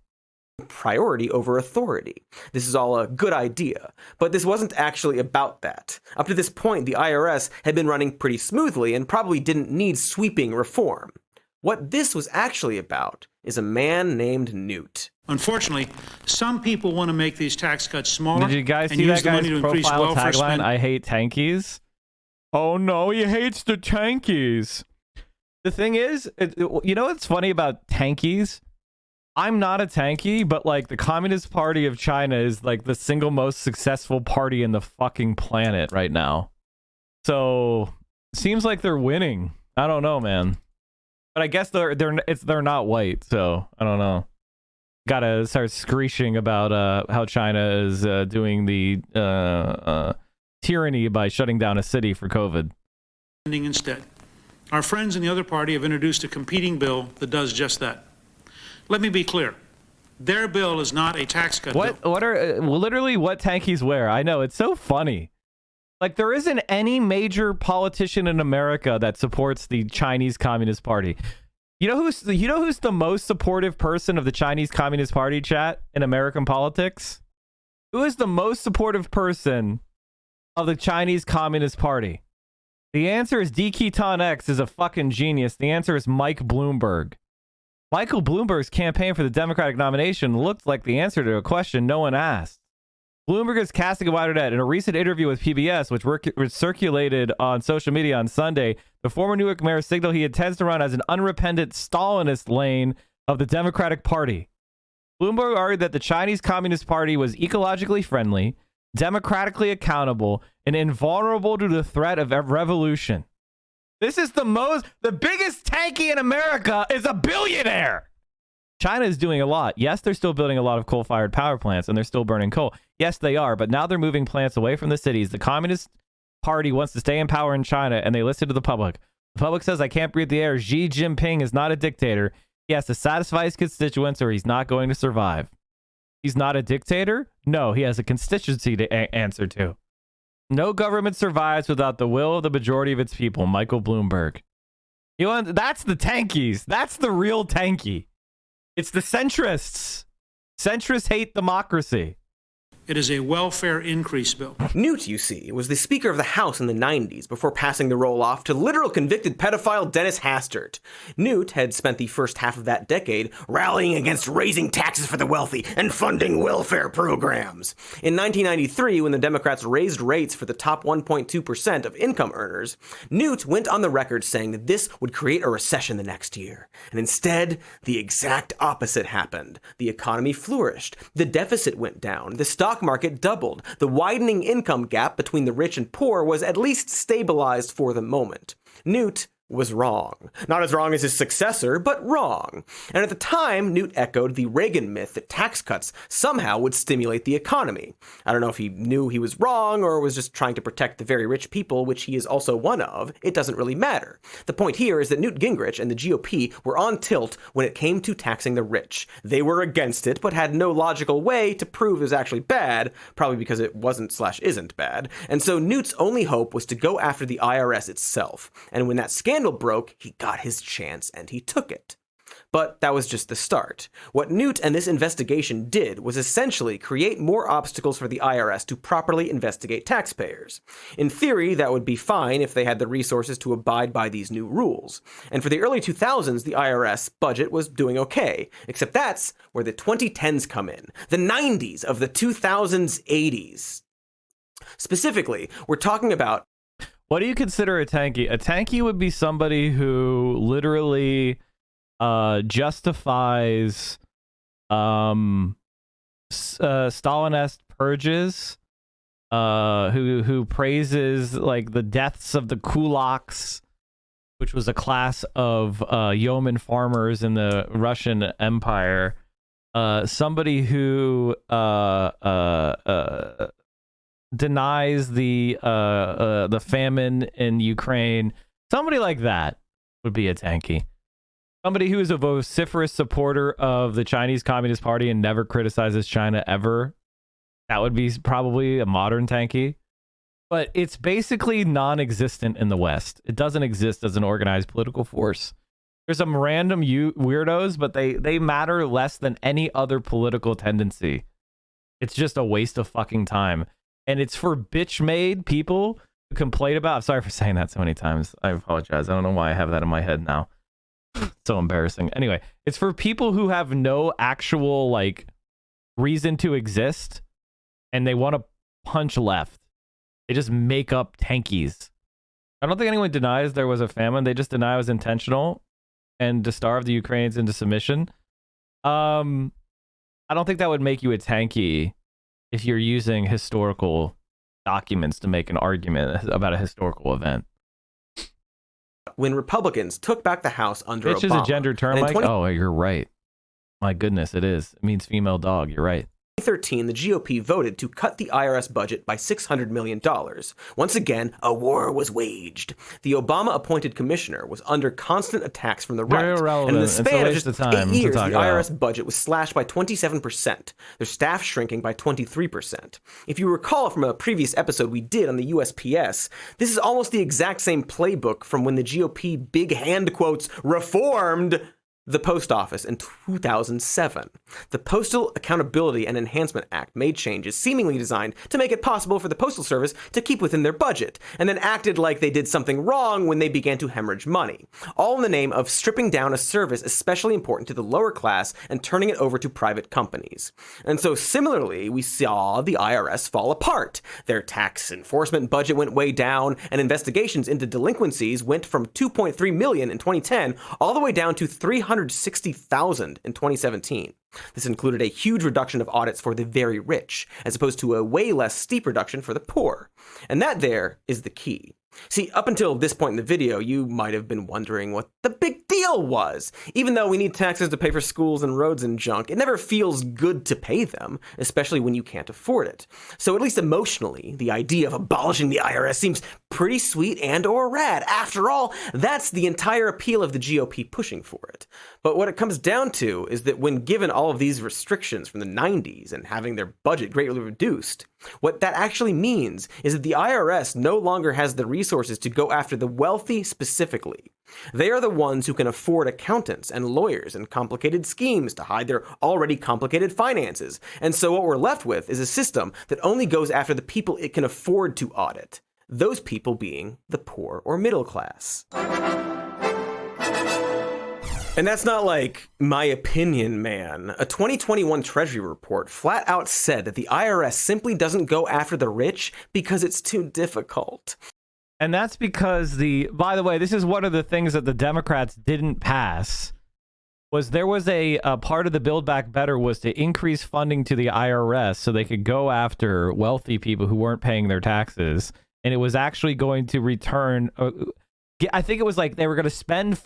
Priority over authority. This is all a good idea, but this wasn't actually about that. Up to this point, the IRS had been running pretty smoothly and probably didn't need sweeping reform. What this was actually about is a man named Newt. Unfortunately, some people want to make these tax cuts smaller. Did you guys and see use that the guy's money to increase profile welfare tagline? spending. I hate tankies. Oh no, he hates the tankies. The thing is, you know what's funny about tankies? I'm not a tanky, but like the Communist Party of China is like the single most successful party in the fucking planet right now. So seems like they're winning. I don't know, man. But I guess they're not white, so I don't know. Gotta start screeching about how China is doing the tyranny by shutting down a city for COVID. Instead, our friends in the other party have introduced a competing bill that does just that. Let me be clear. Their bill is not a tax cut bill. What are literally what tankies wear? I know, it's so funny. Like there isn't any major politician in America that supports the Chinese Communist Party. You know who's the most supportive person of the Chinese Communist Party, chat, in American politics? Who is the most supportive person of the Chinese Communist Party? The answer is D. Keaton X is a fucking genius. The answer is Mike Bloomberg. Michael Bloomberg's campaign for the Democratic nomination looked like the answer to a question no one asked. Bloomberg is casting a wider net. In a recent interview with PBS, which circulated on social media on Sunday, the former Newark mayor signaled he intends to run as an unrepentant Stalinist lane of the Democratic Party. Bloomberg argued that the Chinese Communist Party was ecologically friendly, democratically accountable, and invulnerable to the threat of revolution. This is the biggest tanky in America is a billionaire. China is doing a lot. Yes, they're still building a lot of coal-fired power plants, and they're still burning coal. Yes, they are, but now they're moving plants away from the cities. The Communist Party wants to stay in power in China, and they listen to the public. The public says, I can't breathe the air. Xi Jinping is not a dictator. He has to satisfy his constituents, or he's not going to survive. He's not a dictator? No, he has a constituency to answer to. No government survives without the will of the majority of its people. Michael Bloomberg. You know, that's the tankies. That's the real tanky. It's the centrists. Centrists hate democracy. It is a welfare increase bill. Newt, you see, was the Speaker of the House in the 90s before passing the role off to literal convicted pedophile Dennis Hastert. Newt had spent the first half of that decade rallying against raising taxes for the wealthy and funding welfare programs. In 1993, when the Democrats raised rates for the top 1.2% of income earners, Newt went on the record saying that this would create a recession the next year. And instead, the exact opposite happened. The economy flourished. The deficit went down. The stock market doubled. The widening income gap between the rich and poor was at least stabilized for the moment. Newt was wrong. Not as wrong as his successor, but wrong. And at the time, Newt echoed the Reagan myth that tax cuts somehow would stimulate the economy. I don't know if he knew he was wrong or was just trying to protect the very rich people, which he is also one of. It doesn't really matter. The point here is that Newt Gingrich and the GOP were on tilt when it came to taxing the rich. They were against it, but had no logical way to prove it was actually bad, probably because it wasn't/isn't bad. And so Newt's only hope was to go after the IRS itself. And when that scandal broke, he got his chance and he took it. But that was just the start. What Newt and this investigation did was essentially create more obstacles for the IRS to properly investigate taxpayers. In theory, that would be fine if they had the resources to abide by these new rules. And for the early 2000s, the IRS budget was doing okay. Except that's where the 2010s come in. The 90s of the 2000s, 80s. Specifically, we're talking about... What do you consider a tanky? A tanky would be somebody who literally justifies Stalinist purges, who praises like the deaths of the kulaks, which was a class of yeoman farmers in the Russian Empire. Somebody who denies the famine in Ukraine. Somebody like that would be a tanky. Somebody who is a vociferous supporter of the Chinese Communist Party and never criticizes China ever. That would be probably a modern tanky. But it's basically non-existent in the West. It doesn't exist as an organized political force. There's some random weirdos, but they matter less than any other political tendency. It's just a waste of fucking time. And it's for bitch-made people who complain about... I'm sorry for saying that so many times. I apologize. I don't know why I have that in my head now. So embarrassing. Anyway, it's for people who have no actual, like, reason to exist, and they want to punch left. They just make up tankies. I don't think anyone denies there was a famine. They just deny it was intentional and to starve the Ukrainians into submission. I don't think that would make you a tanky if you're using historical documents to make an argument about a historical event. When Republicans took back the House under Obama... Bitch is a gender term, Mike? Oh, you're right. My goodness, it is. It means female dog. You're right. 2013, the GOP voted to cut the IRS budget by $600 million. Once again, a war was waged. The Obama-appointed commissioner was under constant attacks from the right. And in the span of just 8 years, the IRS budget was slashed by 27%, their staff shrinking by 23%. If you recall from a previous episode we did on the USPS, this is almost the exact same playbook from when the GOP big hand quotes reformed the Post Office in 2007. The Postal Accountability and Enhancement Act made changes seemingly designed to make it possible for the Postal Service to keep within their budget, and then acted like they did something wrong when they began to hemorrhage money, all in the name of stripping down a service especially important to the lower class and turning it over to private companies. And so similarly, we saw the IRS fall apart. Their tax enforcement budget went way down, and investigations into delinquencies went from 2.3 million in 2010 all the way down to 360,000 in 2017. This included a huge reduction of audits for the very rich, as opposed to a way less steep reduction for the poor. And that there is the key. See, up until this point in the video, you might have been wondering what the big deal was. Even though we need taxes to pay for schools and roads and junk, it never feels good to pay them, especially when you can't afford it. So at least emotionally, the idea of abolishing the IRS seems pretty sweet and or rad. After all, that's the entire appeal of the GOP pushing for it. But what it comes down to is that when given all of these restrictions from the 90s and having their budget greatly reduced, what that actually means is that the IRS no longer has the resources to go after the wealthy specifically. They are the ones who can afford accountants and lawyers and complicated schemes to hide their already complicated finances. And so what we're left with is a system that only goes after the people it can afford to audit. Those people being the poor or middle class. And that's not like my opinion, man. A 2021 Treasury report flat out said that the IRS simply doesn't go after the rich because it's too difficult. And that's because by the way, this is one of the things that the Democrats didn't pass, was there was a part of the Build Back Better was to increase funding to the IRS so they could go after wealthy people who weren't paying their taxes. And it was actually going to return, I think it was like they were going to spend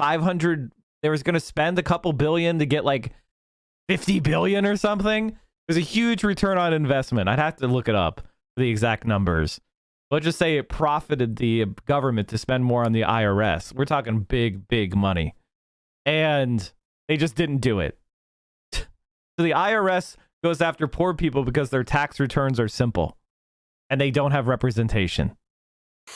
they was going to spend a couple billion to get like 50 billion or something. It was a huge return on investment. I'd have to look it up, the exact numbers. Let's just say it profited the government to spend more on the IRS. We're talking big, big money. And they just didn't do it. So the IRS goes after poor people because their tax returns are simple and they don't have representation.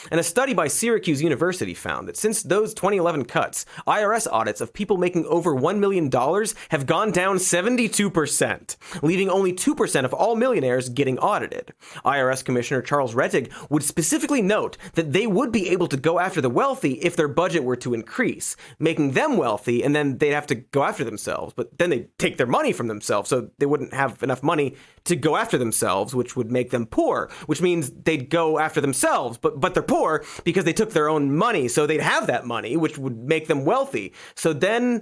And a study by Syracuse University found that since those 2011 cuts, IRS audits of people making over $1 million have gone down 72%, leaving only 2% of all millionaires getting audited. IRS Commissioner Charles Rettig would specifically note that they would be able to go after the wealthy if their budget were to increase, making them wealthy, and then they'd have to go after themselves. But then they'd take their money from themselves, so they wouldn't have enough money to go after themselves, which would make them poor, which means they'd go after themselves, but they're poor because they took their own money, so they'd have that money, which would make them wealthy. So then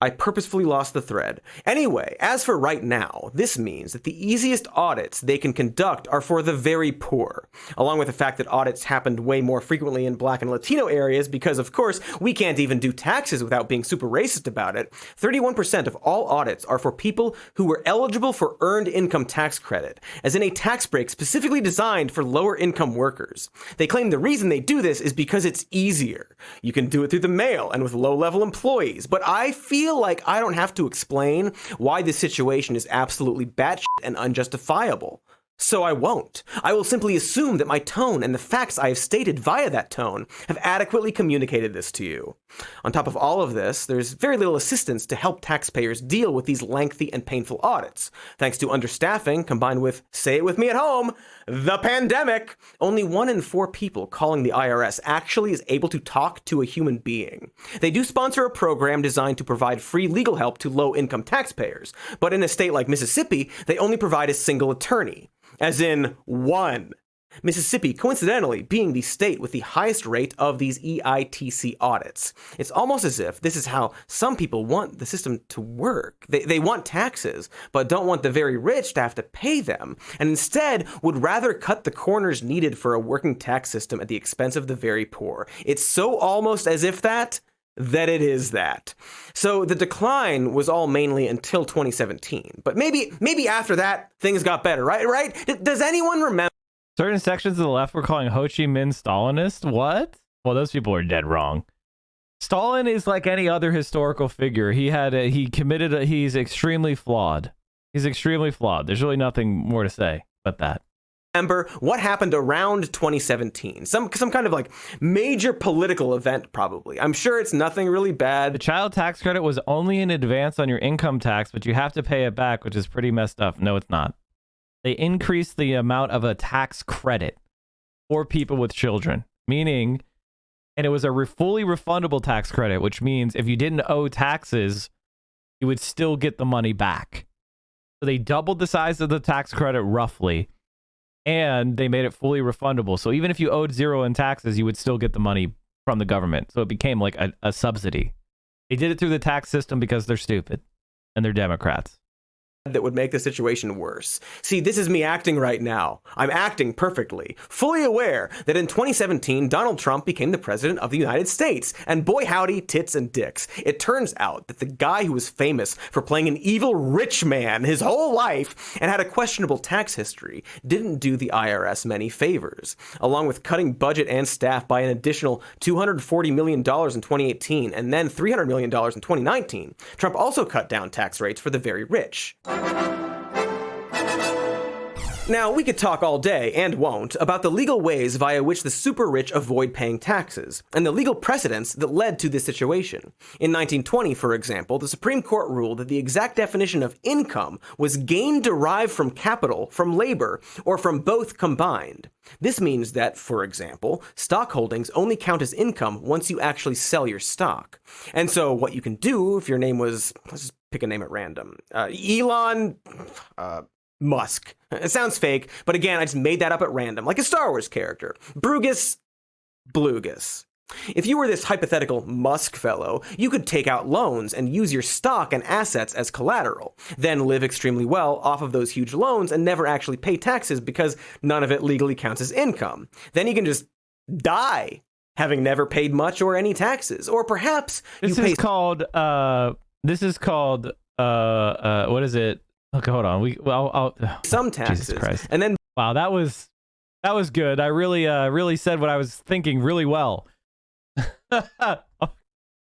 I purposefully lost the thread. Anyway, as for right now, this means that the easiest audits they can conduct are for the very poor, along with the fact that audits happened way more frequently in Black and Latino areas because, of course, we can't even do taxes without being super racist about it. 31% of all audits are for people who were eligible for earned income tax credit, as in a tax break specifically designed for lower income workers. They claim the reason they do this is because it's easier. You can do it through the mail and with low-level employees, but I feel like I don't have to explain why this situation is absolutely batshit and unjustifiable. So I won't. I will simply assume that my tone and the facts I have stated via that tone have adequately communicated this to you. On top of all of this, there's very little assistance to help taxpayers deal with these lengthy and painful audits. Thanks to understaffing combined with, say it with me at home, the pandemic, only 1 in 4 people calling the IRS actually is able to talk to a human being. They do sponsor a program designed to provide free legal help to low-income taxpayers, but in a state like Mississippi, they only provide a single attorney. As in, one. Mississippi, coincidentally, being the state with the highest rate of these EITC audits. It's almost as if this is how some people want the system to work. They want taxes, but don't want the very rich to have to pay them, and instead would rather cut the corners needed for a working tax system at the expense of the very poor. It's so almost as if that it is that. So the decline was all mainly until 2017. But maybe after that, things got better, right? Does anyone remember? Certain sections of the left were calling Ho Chi Minh Stalinist. What? Well, those people are dead wrong. Stalin is like any other historical figure. He's extremely flawed. He's extremely flawed. There's really nothing more to say but that. remember what happened around 2017. Some kind of like major political event, probably. I'm sure it's nothing really bad. The child tax credit was only in advance on your income tax, but you have to pay it back, which is pretty messed up. No, it's not. They increased the amount of a tax credit for people with children, meaning, and it was a fully refundable tax credit, which means if you didn't owe taxes, you would still get the money back. So they doubled the size of the tax credit roughly, and they made it fully refundable. So even if you owed zero in taxes, you would still get the money from the government. So it became like a subsidy. They did it through the tax system because they're stupid and they're Democrats. That would make the situation worse. See, this is me acting right now. I'm acting perfectly, fully aware that in 2017, Donald Trump became the president of the United States. And boy howdy, tits and dicks. It turns out that the guy who was famous for playing an evil rich man his whole life and had a questionable tax history didn't do the IRS many favors. Along with cutting budget and staff by an additional $240 million in 2018 and then $300 million in 2019, Trump also cut down tax rates for the very rich. Now, we could talk all day, and won't, about the legal ways via which the super rich avoid paying taxes, and the legal precedents that led to this situation. In 1920, for example, the Supreme Court ruled that the exact definition of income was gain derived from capital, from labor, or from both combined. This means that, for example, stock holdings only count as income once you actually sell your stock. And so what you can do if your name was, let's just pick a name at random, Elon Musk. It sounds fake, but again, I just made that up at random, like a Star Wars character. Brugus Blugus. If you were this hypothetical Musk fellow, you could take out loans and use your stock and assets as collateral, then live extremely well off of those huge loans and never actually pay taxes because none of it legally counts as income. Then you can just die, having never paid much or any taxes. Or perhaps this is called what is it? Okay, hold on. Some taxes. Jesus Christ. And then wow, that was good. I really said what I was thinking really well. Oh,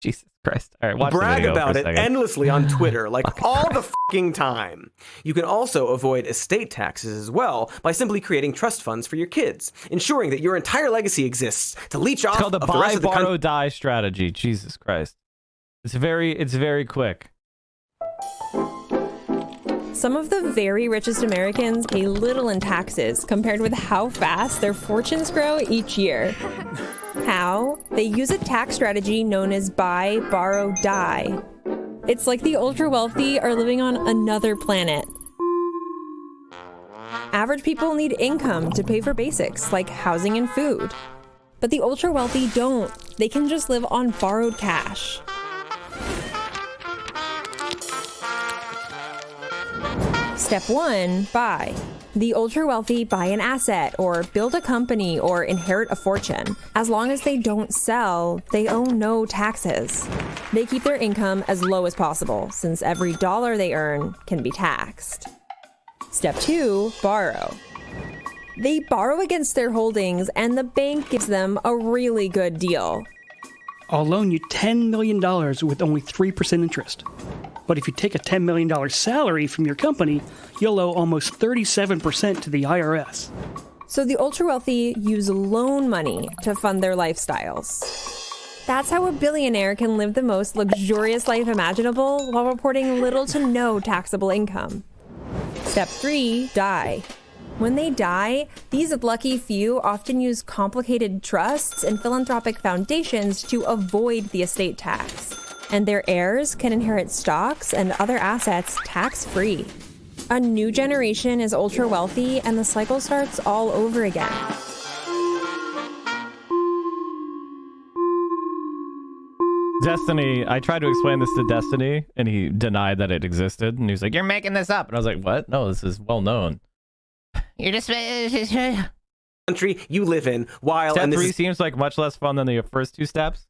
Jesus Christ. All right, watch brag the video about for a it second. endlessly on Twitter, like all the fucking time. You can also avoid estate taxes as well by simply creating trust funds for your kids, ensuring that your entire legacy exists to leech off It's called the of the rest buy, of the borrow, die strategy. Jesus Christ. It's very quick. Some of the very richest Americans pay little in taxes compared with how fast their fortunes grow each year. How? They use a tax strategy known as buy, borrow, die. It's like the ultra wealthy are living on another planet. Average people need income to pay for basics like housing and food. But the ultra wealthy don't. They can just live on borrowed cash. Step 1, buy. The ultra-wealthy buy an asset, or build a company, or inherit a fortune. As long as they don't sell, they owe no taxes. They keep their income as low as possible, since every dollar they earn can be taxed. Step 2, borrow. They borrow against their holdings, and the bank gives them a really good deal. I'll loan you $10 million with only 3% interest. But if you take a $10 million salary from your company, you'll owe almost 37% to the IRS. So the ultra-wealthy use loan money to fund their lifestyles. That's how a billionaire can live the most luxurious life imaginable while reporting little to no taxable income. Step 3, die. When they die, these lucky few often use complicated trusts and philanthropic foundations to avoid the estate tax. And their heirs can inherit stocks and other assets tax-free. A new generation is ultra-wealthy, and the cycle starts all over again. Destiny, I tried to explain this to Destiny, and he denied that it existed. And he was like, "You're making this up." And I was like, "What? No, this is well known." You're just country you live in, while Step and this 3 is seems like much less fun than the first 2 steps.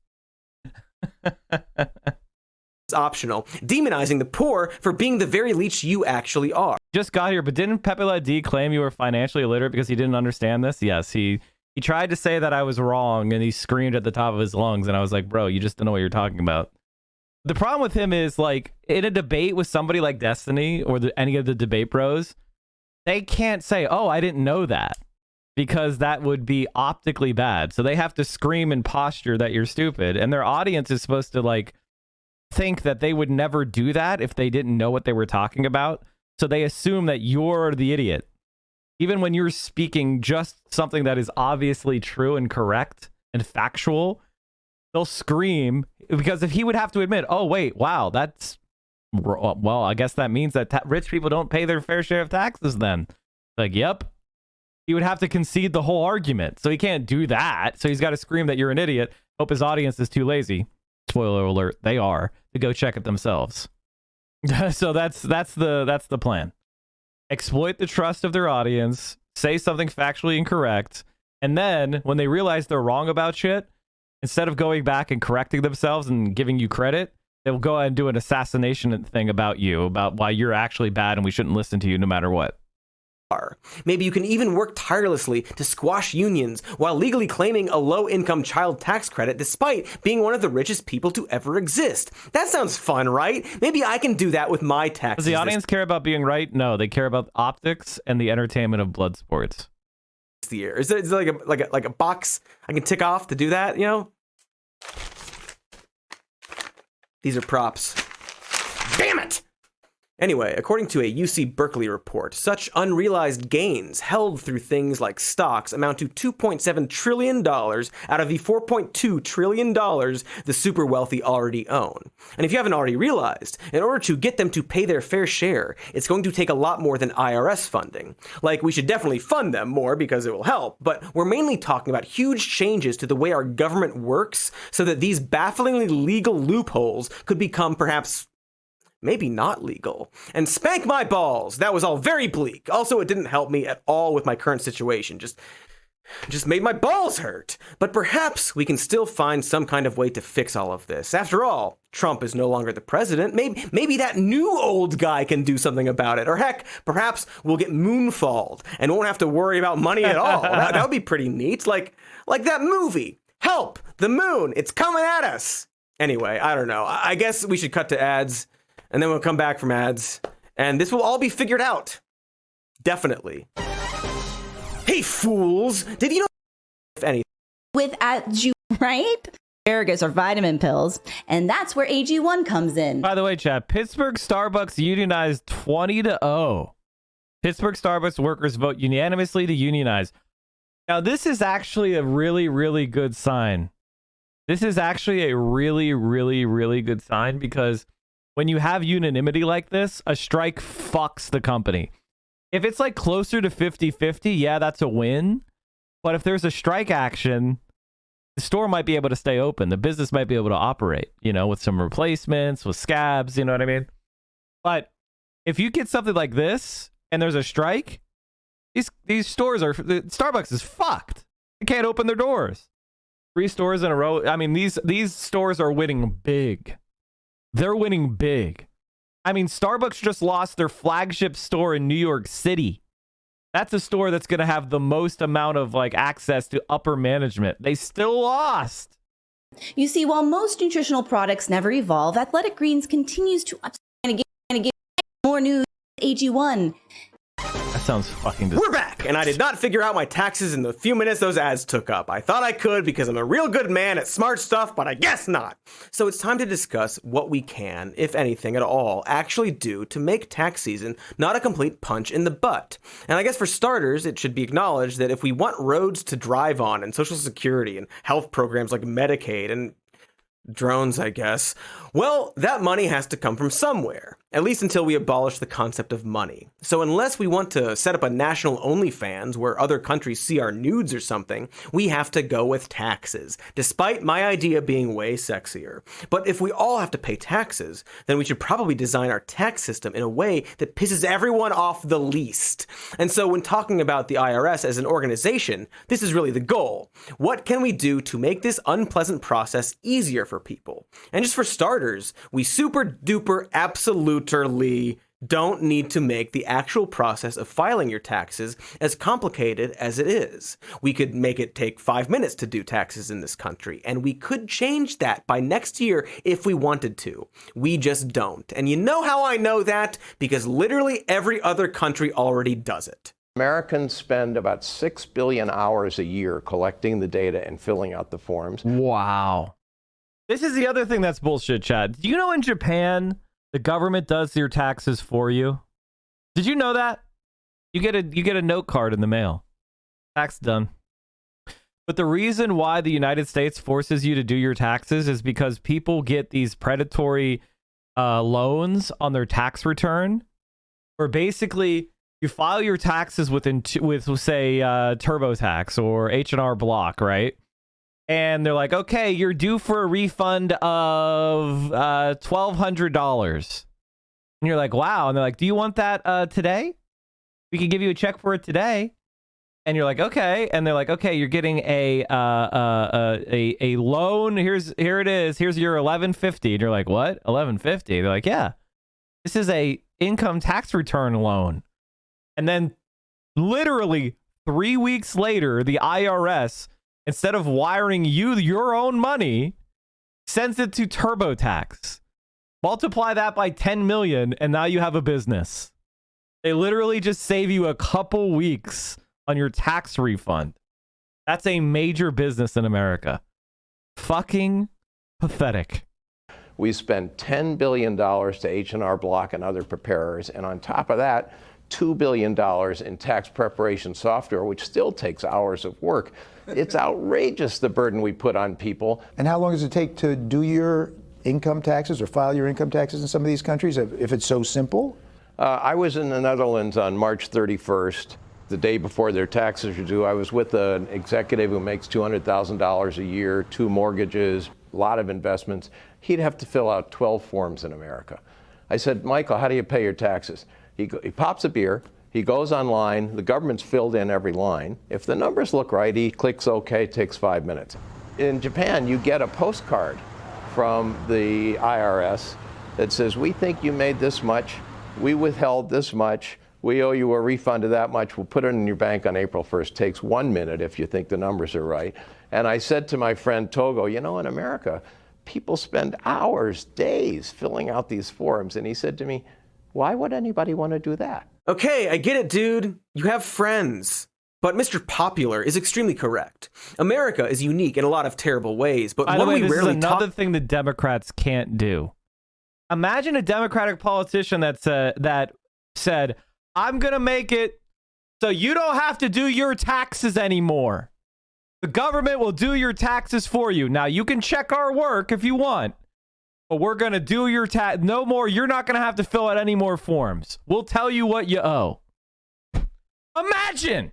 optional, demonizing the poor for being the very least you actually are. Just got here, but didn't Pepe Le D claim you were financially illiterate because he didn't understand this? Yes, he tried to say that I was wrong, and he screamed at the top of his lungs, and I was like, bro, you just don't know what you're talking about. The problem with him is, like, in a debate with somebody like Destiny or any of the debate bros, they can't say, oh, I didn't know that. because that would be optically bad. So they have to scream and posture that you're stupid. And their audience is supposed to like think that they would never do that if they didn't know what they were talking about. So they assume that you're the idiot. Even when you're speaking just something that is obviously true and correct and factual, they'll scream, because if he would have to admit, oh, wait, wow, that's, well, I guess that means that rich people don't pay their fair share of taxes then. Like, yep. He would have to concede the whole argument. So he can't do that. So he's got to scream that you're an idiot. Hope his audience is too lazy. Spoiler alert, they are, to go check it themselves. So that's the plan. Exploit the trust of their audience, say something factually incorrect, and then when they realize they're wrong about shit, instead of going back and correcting themselves and giving you credit, they'll go ahead and do an assassination thing about you, about why you're actually bad and we shouldn't listen to you no matter what. Maybe you can even work tirelessly to squash unions while legally claiming a low-income child tax credit despite being one of the richest people to ever exist. That sounds fun, right? Maybe I can do that with my taxes. Does the audience care about being right? No, they care about optics and the entertainment of blood sports. The year. Is there like a box I can tick off to do that, you know? These are props. Damn it! Anyway, according to a UC Berkeley report, such unrealized gains held through things like stocks amount to $2.7 trillion out of the $4.2 trillion the super wealthy already own. And if you haven't already realized, in order to get them to pay their fair share, it's going to take a lot more than IRS funding. Like, we should definitely fund them more because it will help, but we're mainly talking about huge changes to the way our government works so that these bafflingly legal loopholes could become perhaps maybe not legal. And spank my balls! That was all very bleak. Also, it didn't help me at all with my current situation. Just made my balls hurt. But perhaps we can still find some kind of way to fix all of this. After all, Trump is no longer the president. Maybe that new old guy can do something about it. Or heck, perhaps we'll get moonfalled and won't have to worry about money at all. That would be pretty neat. Like that movie. Help! The moon! It's coming at us! Anyway, I don't know. I guess we should cut to ads. And then we'll come back from ads, and this will all be figured out. Definitely. Hey, fools! Did you know, if anything, with AG, right? Asparagus or vitamin pills, and that's where AG1 comes in. By the way, chat, Pittsburgh Starbucks unionized 20-0. Pittsburgh Starbucks workers vote unanimously to unionize. Now, this is actually a really, really good sign. This is actually a really, really, really good sign because when you have unanimity like this, a strike fucks the company. If it's like closer to 50-50, yeah, that's a win. But if there's a strike action, the store might be able to stay open. The business might be able to operate, you know, with some replacements, with scabs, you know what I mean? But if you get something like this and there's a strike, these stores are, Starbucks is fucked. They can't open their doors. 3 stores in a row. I mean, these stores are winning big. They're winning big. I mean, Starbucks just lost their flagship store in New York City. That's a store that's going to have the most amount of like access to upper management. They still lost. You see, while most nutritional products never evolve, Athletic Greens continues to upside and get more news. AG1. That sounds fucking disgusting. We're back, and I did not figure out my taxes in the few minutes those ads took up. I thought I could because I'm a real good man at smart stuff, but I guess not. So it's time to discuss what we can, if anything at all, actually do to make tax season not a complete punch in the butt. And I guess for starters, it should be acknowledged that if we want roads to drive on and Social Security and health programs like Medicaid and drones, I guess, well, that money has to come from somewhere, at least until we abolish the concept of money. So unless we want to set up a national OnlyFans where other countries see our nudes or something, we have to go with taxes, despite my idea being way sexier. But if we all have to pay taxes, then we should probably design our tax system in a way that pisses everyone off the least. And so when talking about the IRS as an organization, this is really the goal. What can we do to make this unpleasant process easier for people? And just for starters, we super duper absolutely don't need to make the actual process of filing your taxes as complicated as it is. We could make it take 5 minutes to do taxes in this country, and we could change that by next year if we wanted to. We just don't. And you know how I know that? Because literally every other country already does it. Americans spend about 6 billion hours a year collecting the data and filling out the forms. Wow. This is the other thing that's bullshit, Chad. Do you know in Japan, the government does your taxes for you? Did you know that? You get a note card in the mail. Tax done. But the reason why the United States forces you to do your taxes is because people get these predatory loans on their tax return, where basically you file your taxes with say TurboTax or H&R Block, right? And they're like, okay, you're due for a refund of $1,200. And you're like, wow. And they're like, do you want that today? We can give you a check for it today. And you're like, okay. And they're like, okay, you're getting a loan. Here it is. Here's your $1,150. And you're like, what? $1,150? They're like, yeah, this is a income tax return loan. And then literally 3 weeks later, the IRS, instead of wiring you your own money, sends it to TurboTax. Multiply that by 10 million, and now you have a business. They literally just save you a couple weeks on your tax refund. That's a major business in America. Fucking pathetic. We spend $10 billion to H&R Block and other preparers, and on top of that, $2 billion in tax preparation software, which still takes hours of work. It's outrageous, the burden we put on people. And how long does it take to do your income taxes or file your income taxes in some of these countries, if it's so simple? I was in the Netherlands on March 31st, the day before their taxes were due. I was with an executive who makes $200,000 a year, 2 mortgages, a lot of investments. He'd have to fill out 12 forms in America. I said, Michael, how do you pay your taxes? He pops a beer, he goes online, the government's filled in every line. If the numbers look right, he clicks OK, takes 5 minutes. In Japan, you get a postcard from the IRS that says, we think you made this much, we withheld this much, we owe you a refund of that much, we'll put it in your bank on April 1st. Takes 1 minute if you think the numbers are right. And I said to my friend Togo, you know, in America, people spend hours, days filling out these forms. And he said to me, why would anybody want to do that? Okay, I get it, dude. You have friends. But Mr. Popular is extremely correct. America is unique in a lot of terrible ways, but By the way, we this is rarely another thing the Democrats can't do. Imagine a Democratic politician that said, I'm going to make it so you don't have to do your taxes anymore. The government will do your taxes for you. Now, you can check our work if you want, but we're going to do your tax. No more. You're not going to have to fill out any more forms. We'll tell you what you owe. Imagine.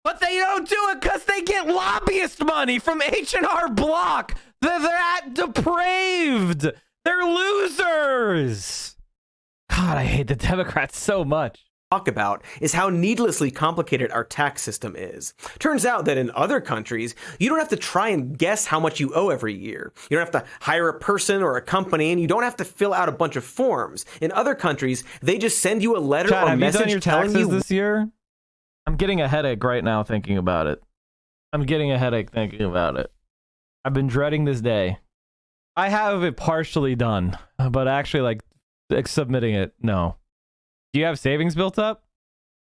But they don't do it because they get lobbyist money from H&R Block. They're that depraved. They're losers. God, I hate the Democrats so much. Talk about is how needlessly complicated our tax system is. Turns out that in other countries, you don't have to try and guess how much you owe every year. You don't have to hire a person or a company, and you don't have to fill out a bunch of forms. In other countries, they just send you a letter Chad, or have message you done your telling taxes you this year? I'm getting a headache right now thinking about it. I've been dreading this day. I have it partially done, but actually like submitting it, no. Do you have savings built up?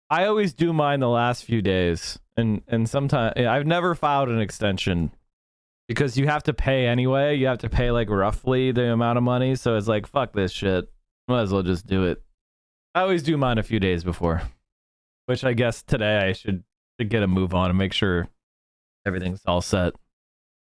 I always do mine the last few days, and sometimes I've never filed an extension because you have to pay anyway. You have to pay like roughly the amount of money, so it's like fuck this shit. Might as well just do it. I always do mine a few days before, which I guess today I should get a move on and make sure everything's all set.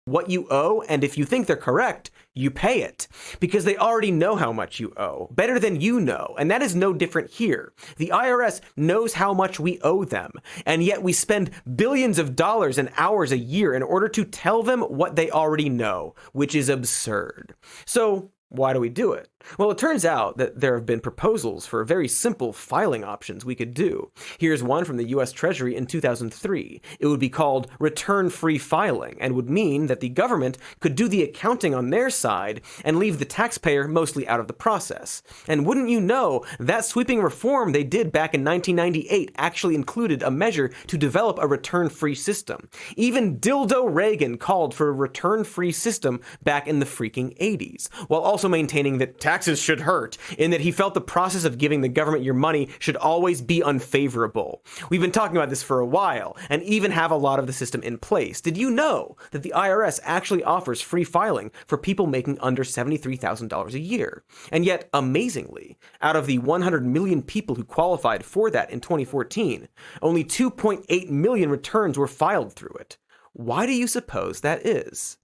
What you owe, and if you think they're correct, you pay it, because they already know how much you owe, better than you know, and that is no different here. The IRS knows how much we owe them, and yet we spend billions of dollars and hours a year in order to tell them what they already know, which is absurd. So why do we do it? Well, it turns out that there have been proposals for very simple filing options we could do. Here's one from the US Treasury in 2003. It would be called return-free filing and would mean that the government could do the accounting on their side and leave the taxpayer mostly out of the process. And wouldn't you know, that sweeping reform they did back in 1998 actually included a measure to develop a return-free system. Even Dildo Reagan called for a return-free system back in the freaking 80s, while also also maintaining that taxes should hurt, in that he felt the process of giving the government your money should always be unfavorable. We've been talking about this for a while, and even have a lot of the system in place. Did you know that the IRS actually offers free filing for people making under $73,000 a year? And yet, amazingly, out of the 100 million people who qualified for that in 2014, only 2.8 million returns were filed through it. Why do you suppose that is?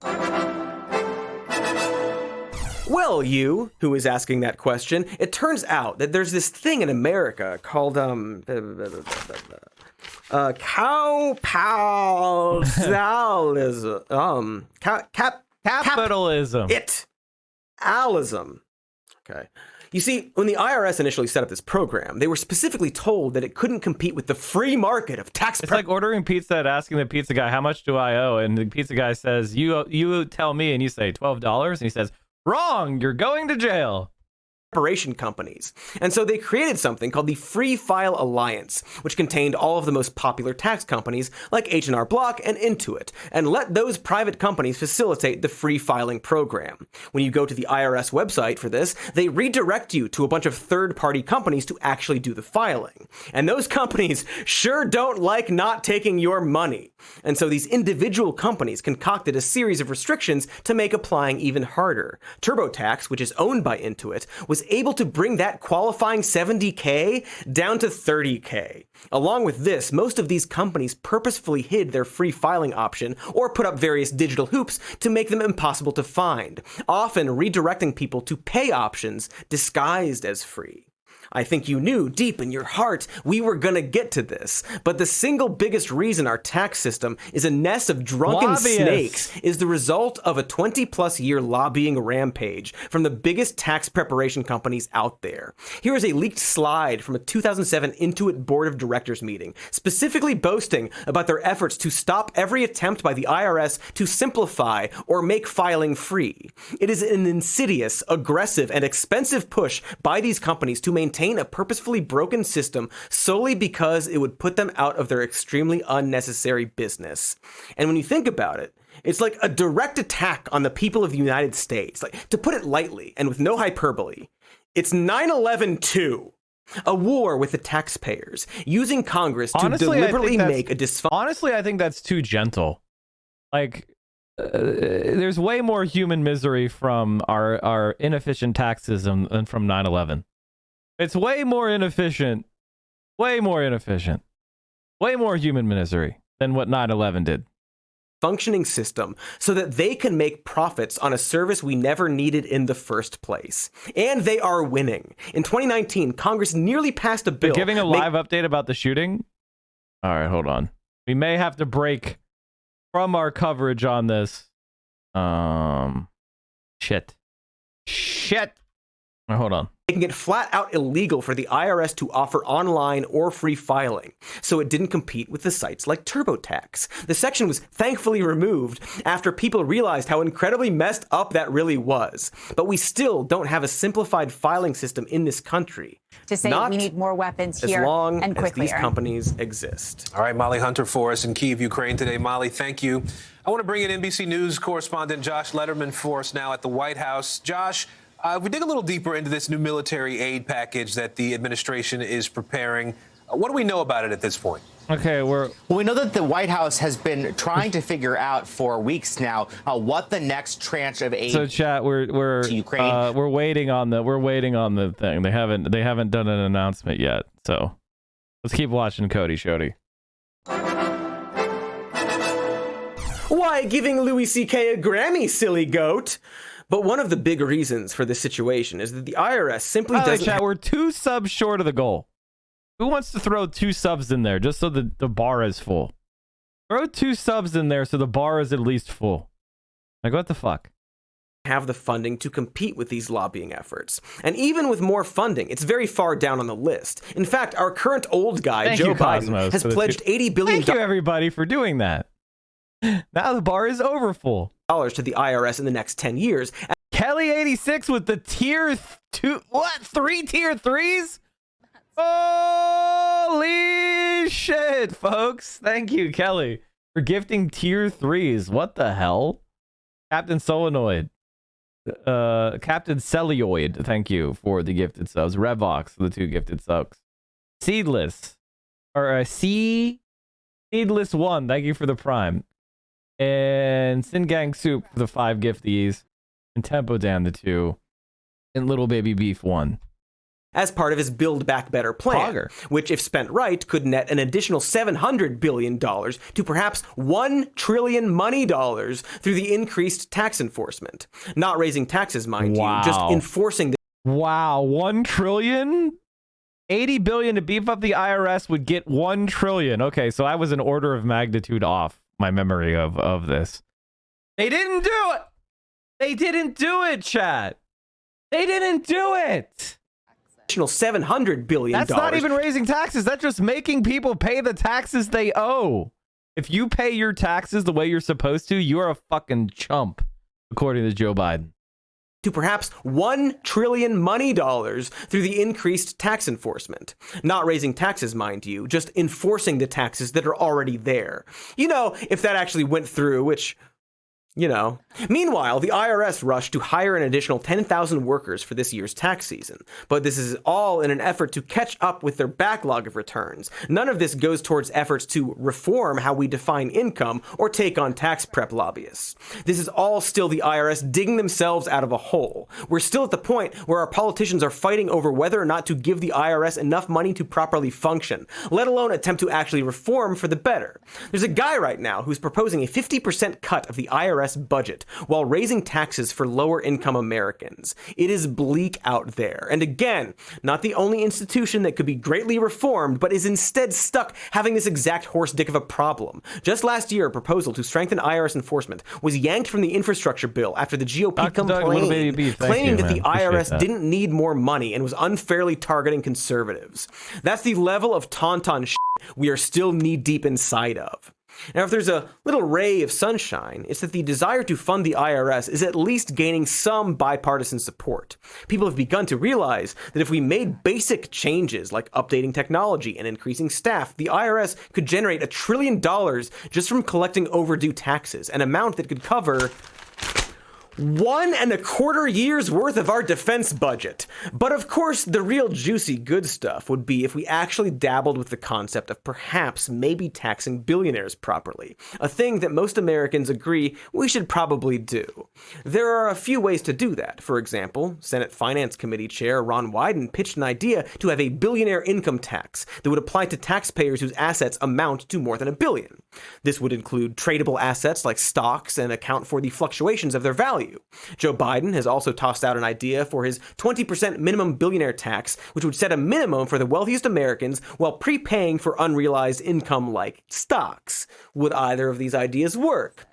Well, you, who is asking that question, it turns out that there's this thing in America called, cowpowsalism. Capitalism. Alism. Okay. You see, when the IRS initially set up this program, they were specifically told that it couldn't compete with the free market of tax. It's like ordering pizza and asking the pizza guy, how much do I owe? And the pizza guy says, you tell me, and you say $12, and he says, wrong, you're going to jail. Preparation companies. And so they created something called the Free File Alliance, which contained all of the most popular tax companies like H&R Block and Intuit, and let those private companies facilitate the free filing program. When you go to the IRS website for this, they redirect you to a bunch of third-party companies to actually do the filing. And those companies sure don't like not taking your money. And so these individual companies concocted a series of restrictions to make applying even harder. TurboTax, which is owned by Intuit, was able to bring that qualifying $70K down to $30K. Along with this, most of these companies purposefully hid their free filing option or put up various digital hoops to make them impossible to find, often redirecting people to pay options disguised as free. I think you knew deep in your heart we were gonna get to this, but the single biggest reason our tax system is a nest of drunken snakes is the result of a 20-plus year lobbying rampage from the biggest tax preparation companies out there. Here is a leaked slide from a 2007 Intuit Board of Directors meeting, specifically boasting about their efforts to stop every attempt by the IRS to simplify or make filing free. It is an insidious, aggressive, and expensive push by these companies to maintain a purposefully broken system solely because it would put them out of their extremely unnecessary business. And when you think about it, it's like a direct attack on the people of the United States. Like, to put it lightly and with no hyperbole, it's 9/11-2. A war with the taxpayers, using Congress to deliberately make a dysfunction. Honestly, I think that's too gentle. Like, there's way more human misery from our inefficient tax system than from 9/11. It's way more inefficient, way more human misery than what 9/11 did. Functioning system so that they can make profits on a service we never needed in the first place. And they are winning. In 2019, Congress nearly passed a bill. They're giving a live update about the shooting? All right, hold on. We may have to break from our coverage on this. Shit. Right, hold on. Making it flat out illegal for the IRS to offer online or free filing, so it didn't compete with the sites like TurboTax. The section was thankfully removed after people realized how incredibly messed up that really was. But we still don't have a simplified filing system in this country. To say we need more weapons here as long and quickly, as these companies exist. All right, Molly Hunter for us in Kyiv, Ukraine today. Molly, thank you. I want to bring in NBC News correspondent Josh Letterman for us now at the White House. Josh, if we dig a little deeper into this new military aid package that the administration is preparing, what do we know about it at this point? Okay, well, we know that the White House has been trying to figure out for weeks now what the next tranche of aid. So, chat, we're to Ukraine. We're waiting on the thing. They haven't done an announcement yet. So let's keep watching Cody Shody. Why, giving Louis C.K. a Grammy, silly goat. But one of the big reasons for this situation is that the IRS simply doesn't. Chat, we're 2 subs short of the goal. Who wants to throw 2 subs in there just so the bar is full? Throw 2 subs in there so the bar is at least full. Like, what the fuck? Have the funding to compete with these lobbying efforts. And even with more funding, it's very far down on the list. In fact, our current old guy, Joe Biden, has pledged $80 billion. Thank you, everybody, for doing that. Now the bar is over full. To the IRS in the next 10 years. Kelly 86 with the tier 2, what? 3 tier 3s? Holy shit, folks. Thank you, Kelly, for gifting tier 3s. What the hell? Captain Solenoid. Captain Celluloid, thank you for the gifted subs. Revox, the 2 gifted subs. Seedless, or Seedless 1, thank you for the prime. And Singang Soup for the 5 gifties. And Tempo Dan, the 2. And Little Baby Beef 1. As part of his Build Back Better plan, which, if spent right, could net an additional $700 billion to perhaps $1 trillion money dollars through the increased tax enforcement. Not raising taxes, mind you, just enforcing the... Wow, 1 trillion? 80 billion to beef up the IRS would get 1 trillion. Okay, so I was an order of magnitude off my memory of this. They didn't do it! They didn't do it, chat! They didn't do it! Additional $700 billion. That's not even raising taxes. That's just making people pay the taxes they owe. If you pay your taxes the way you're supposed to, you're a fucking chump, according to Joe Biden. To perhaps $1 trillion money dollars through the increased tax enforcement. Not raising taxes, mind you, just enforcing the taxes that are already there. You know, if that actually went through, which... You know. Meanwhile, the IRS rushed to hire an additional 10,000 workers for this year's tax season. But this is all in an effort to catch up with their backlog of returns. None of this goes towards efforts to reform how we define income or take on tax prep lobbyists. This is all still the IRS digging themselves out of a hole. We're still at the point where our politicians are fighting over whether or not to give the IRS enough money to properly function, let alone attempt to actually reform for the better. There's a guy right now who's proposing a 50% cut of the IRS budget while raising taxes for lower income Americans. It is bleak out there. And again, not the only institution that could be greatly reformed, but is instead stuck having this exact horse dick of a problem. Just last year, a proposal to strengthen IRS enforcement was yanked from the infrastructure bill after the GOP complained, claiming that the IRS didn't need more money and was unfairly targeting conservatives. That's the level of tauntaun shit we are still knee deep inside of. Now, if there's a little ray of sunshine, it's that the desire to fund the IRS is at least gaining some bipartisan support. People have begun to realize that if we made basic changes like updating technology and increasing staff, the IRS could generate $1 trillion just from collecting overdue taxes, an amount that could cover 1.25 years worth of our defense budget. But of course, the real juicy good stuff would be if we actually dabbled with the concept of perhaps maybe taxing billionaires properly, a thing that most Americans agree we should probably do. There are a few ways to do that. For example, Senate Finance Committee Chair Ron Wyden pitched an idea to have a billionaire income tax that would apply to taxpayers whose assets amount to more than $1 billion. This would include tradable assets like stocks and account for the fluctuations of their value. Joe Biden has also tossed out an idea for his 20% minimum billionaire tax, which would set a minimum for the wealthiest Americans while prepaying for unrealized income like stocks. Would either of these ideas work?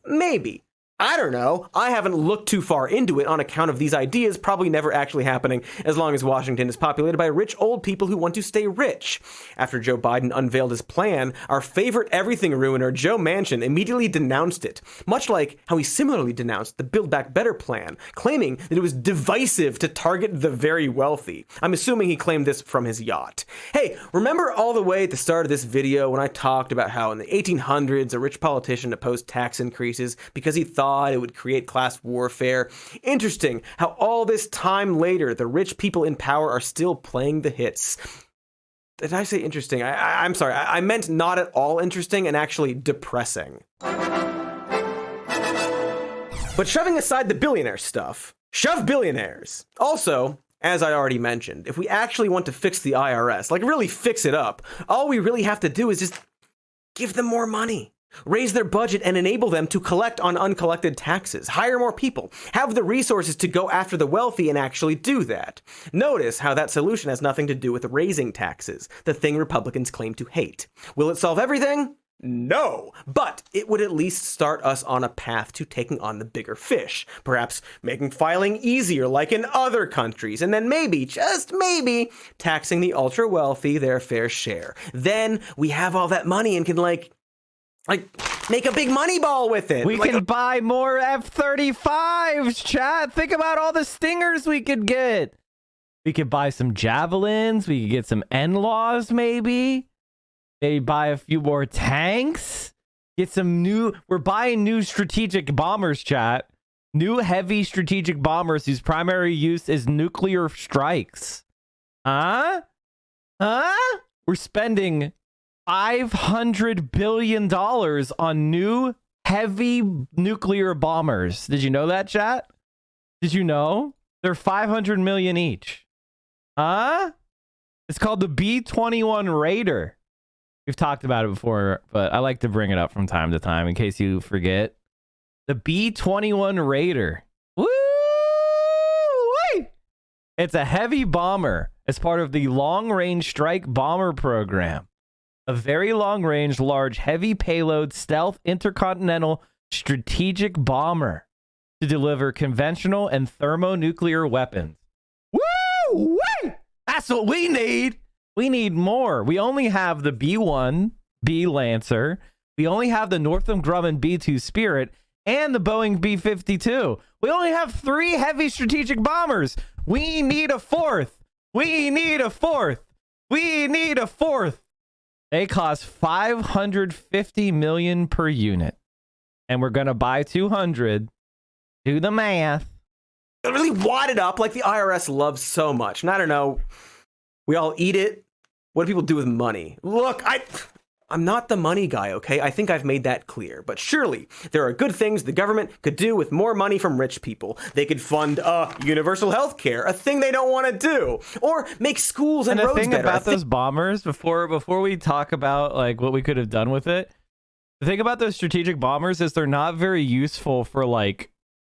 Maybe. I don't know. I haven't looked too far into it on account of these ideas probably never actually happening as long as Washington is populated by rich old people who want to stay rich. After Joe Biden unveiled his plan, our favorite everything ruiner Joe Manchin immediately denounced it, much like how he similarly denounced the Build Back Better plan, claiming that it was divisive to target the very wealthy. I'm assuming he claimed this from his yacht. Hey, remember all the way at the start of this video when I talked about how in the 1800s a rich politician opposed tax increases because he thought it would create class warfare? Interesting how all this time later, the rich people in power are still playing the hits. Did I say interesting? I'm sorry. I meant not at all interesting and actually depressing. But shoving aside the billionaire stuff, shove billionaires. Also, as I already mentioned, if we actually want to fix the IRS, like really fix it up, all we really have to do is just give them more money. Raise their budget and enable them to collect on uncollected taxes, hire more people, have the resources to go after the wealthy and actually do that. Notice how that solution has nothing to do with raising taxes, the thing Republicans claim to hate. Will it solve everything? No, but it would at least start us on a path to taking on the bigger fish, perhaps making filing easier like in other countries, and then maybe, just maybe, taxing the ultra wealthy their fair share. Then we have all that money and can like make a big money ball with it. We can buy more F-35s, chat. Think about all the stingers we could get. We could buy some javelins. We could get some NLAWs, maybe. Maybe buy a few more tanks. Get some new... We're buying new strategic bombers, chat. New heavy strategic bombers whose primary use is nuclear strikes. Huh? We're spending $500 billion on new heavy nuclear bombers. Did you know that, chat? Did you know? They're $500 million each. Huh? It's called the B-21 Raider. We've talked about it before, but I like to bring it up from time to time in case you forget. The B-21 Raider. Woo! It's a heavy bomber as part of the Long Range Strike Bomber Program. A very long-range, large, heavy payload, stealth, intercontinental, strategic bomber to deliver conventional and thermonuclear weapons. Woo! That's what we need. We need more. We only have the B-1 B Lancer. We only have the Northrop Grumman B-2 Spirit and the Boeing B-52. We only have 3 heavy strategic bombers. We need a 4th. We need a 4th. We need a 4th. They cost $550 million per unit. And we're going to buy 200. Do the math. It really wad it up like the IRS loves so much. And I don't know. We all eat it. What do people do with money? Look, I'm not the money guy, okay? I think I've made that clear. But surely there are good things the government could do with more money from rich people. They could fund universal health care, a thing they don't want to do. Or make schools and roads better. And the thing about those bombers, before we talk about like what we could have done with it, the thing about those strategic bombers is they're not very useful for like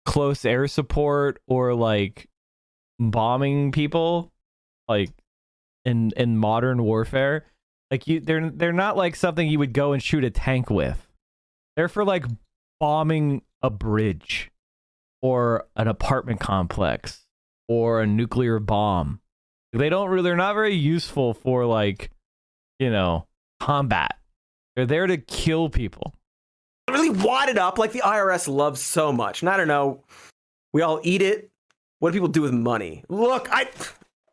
close air support or like bombing people like in modern warfare. Like they're not like something you would go and shoot a tank with. They're for like bombing a bridge or an apartment complex or a nuclear bomb. They're not very useful for like, you know, combat. They're there to kill people. It really wad it up like the IRS loves so much. And I don't know. We all eat it. What do people do with money? Look,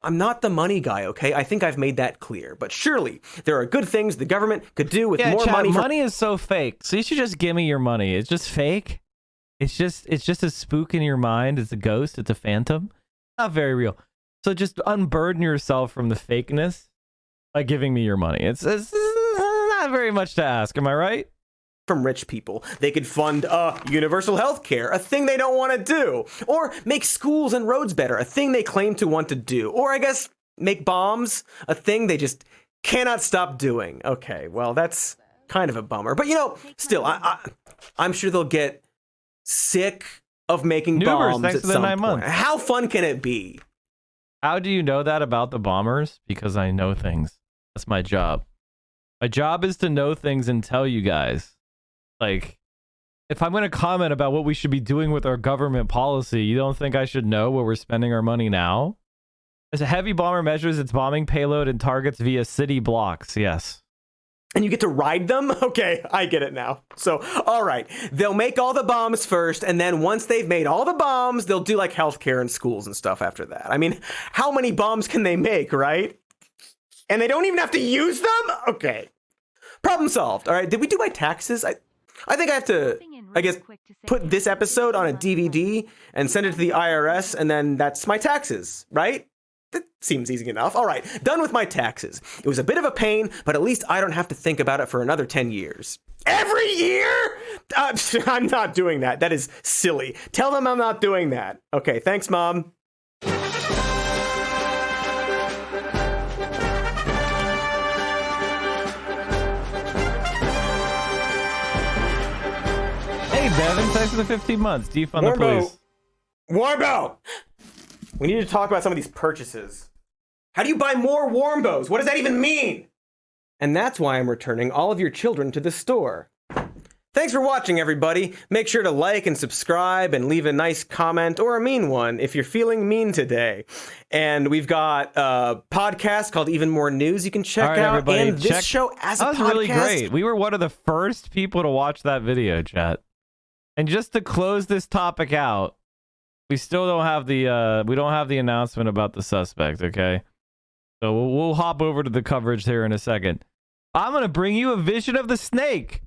I'm not the money guy, okay? I think I've made that clear. But surely there are good things the government could do with more money. Money is so fake. So you should just give me your money. It's just fake. It's just a spook in your mind. It's a ghost. It's a phantom. Not very real. So just unburden yourself from the fakeness by giving me your money. It's not very much to ask. Am I right? From rich people. They could fund universal health care, a thing they don't want to do. Or make schools and roads better, a thing they claim to want to do. Or I guess make bombs, a thing they just cannot stop doing. Okay, well, that's kind of a bummer. But, you know, still, I'm sure they'll get sick of making bombs at some point. Months. How fun can it be? How do you know that about the bombers? Because I know things. That's my job. My job is to know things and tell you guys. Like, if I'm going to comment about what we should be doing with our government policy, you don't think I should know where we're spending our money now? As a heavy bomber measures its bombing payload and targets via city blocks, yes. And you get to ride them? Okay, I get it now. So, all right, they'll make all the bombs first, and then once they've made all the bombs, they'll do like healthcare and schools and stuff after that. I mean, how many bombs can they make, right? And they don't even have to use them? Okay. Problem solved. All right, did we do my taxes? I think I have to, I guess, put this episode on a DVD and send it to the IRS, and then that's my taxes, right? That seems easy enough. All right, done with my taxes. It was a bit of a pain, but at least I don't have to think about it for another 10 years. Every year? I'm not doing that. That is silly. Tell them I'm not doing that. Okay, thanks, Mom. Devin, thanks for the 15 months. Defund the police. Warmbo! We need to talk about some of these purchases. How do you buy more Warmbos? What does that even mean? And that's why I'm returning all of your children to the store. Thanks for watching, everybody. Make sure to like and subscribe and leave a nice comment or a mean one if you're feeling mean today. And we've got a podcast called Even More News you can check out. Everybody, and this show as a podcast. That was really great. We were one of the first people to watch that video, chat. And just to close this topic out, we still don't have the announcement about the suspect, okay? So we'll hop over to the coverage here in a second. I'm going to bring you a vision of the snake.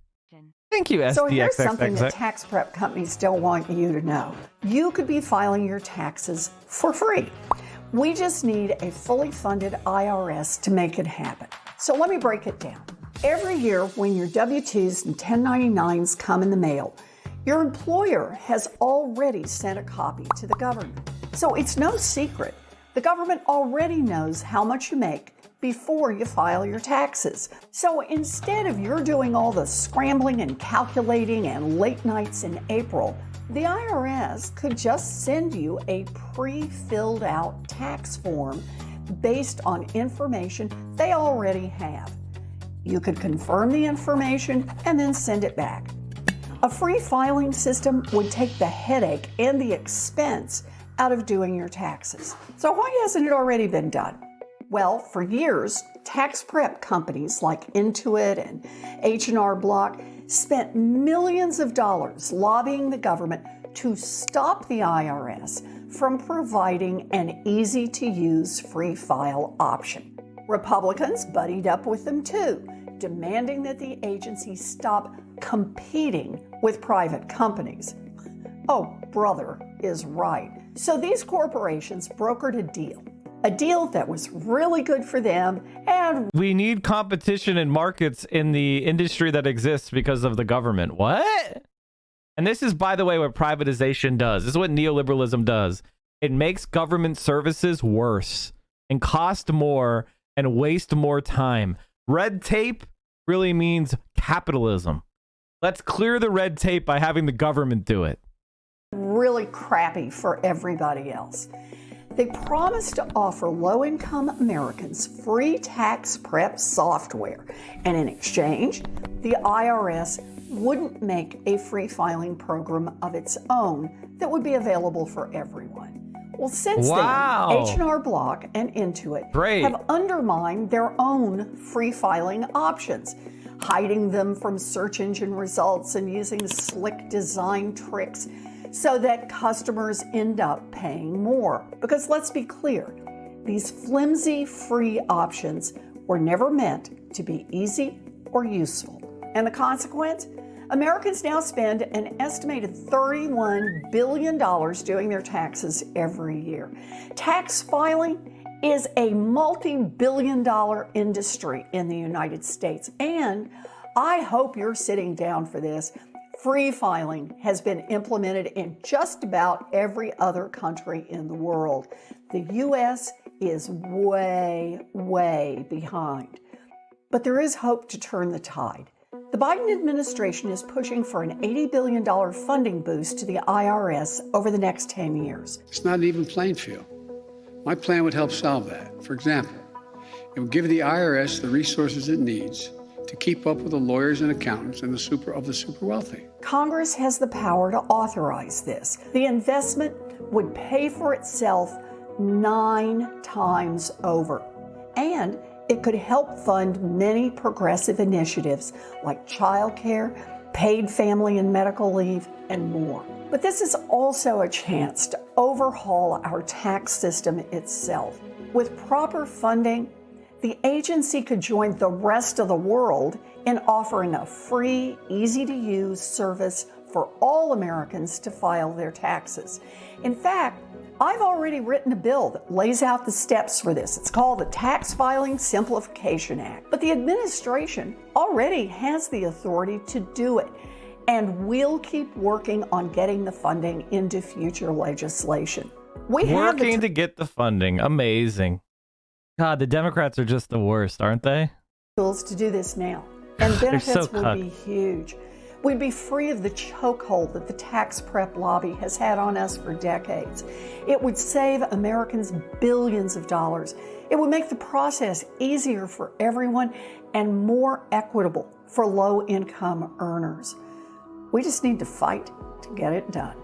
Thank you, SDXXX. So here's something that tax prep companies don't want you to know. You could be filing your taxes for free. We just need a fully funded IRS to make it happen. So let me break it down. Every year when your W-2s and 1099s come in the mail, your employer has already sent a copy to the government. So it's no secret. The government already knows how much you make before you file your taxes. So instead of you're doing all the scrambling and calculating and late nights in April, the IRS could just send you a pre-filled out tax form based on information they already have. You could confirm the information and then send it back. A free filing system would take the headache and the expense out of doing your taxes. So why hasn't it already been done? Well, for years, tax prep companies like Intuit and H&R Block spent millions of dollars lobbying the government to stop the IRS from providing an easy-to-use free file option. Republicans buddied up with them too, demanding that the agency stop competing with private companies. Oh, brother is right. So these corporations brokered a deal that was really good for them, and we need competition in markets in the industry that exists because of the government. What? And this is, by the way, what privatization does. This is what neoliberalism does. It makes government services worse and cost more and waste more time. Red tape really means capitalism. Let's clear the red tape by having the government do it. Really crappy for everybody else. They promised to offer low-income Americans free tax prep software, and in exchange, the IRS wouldn't make a free filing program of its own that would be available for everyone. Well, since then, H&R Block and Intuit have undermined their own free filing options, hiding them from search engine results and using slick design tricks so that customers end up paying more. Because let's be clear, these flimsy free options were never meant to be easy or useful. And the consequence? Americans now spend an estimated $31 billion doing their taxes every year. Tax filing is a multi-billion-dollar industry in the United States. And I hope you're sitting down for this. Free filing has been implemented in just about every other country in the world. The U.S. is way, way behind. But there is hope to turn the tide. The Biden administration is pushing for an $80 billion funding boost to the IRS over the next 10 years. It's not an even playing field. My plan would help solve that. For example, it would give the IRS the resources it needs to keep up with the lawyers and accountants and the super wealthy. Congress has the power to authorize this. The investment would pay for itself 9 times over. And it could help fund many progressive initiatives like childcare, paid family and medical leave, and more. But this is also a chance to overhaul our tax system itself. With proper funding, the agency could join the rest of the world in offering a free, easy-to-use service for all Americans to file their taxes. In fact, I've already written a bill that lays out the steps for this. It's called the Tax Filing Simplification Act. But the administration already has the authority to do it, and we'll keep working on getting the funding into future legislation. Working to get the funding. Amazing. God, the Democrats are just the worst, aren't they? Tools to do this now, and benefits would be huge. We'd be free of the chokehold that the tax prep lobby has had on us for decades. It would save Americans billions of dollars. It would make the process easier for everyone and more equitable for low-income earners. We just need to fight to get it done.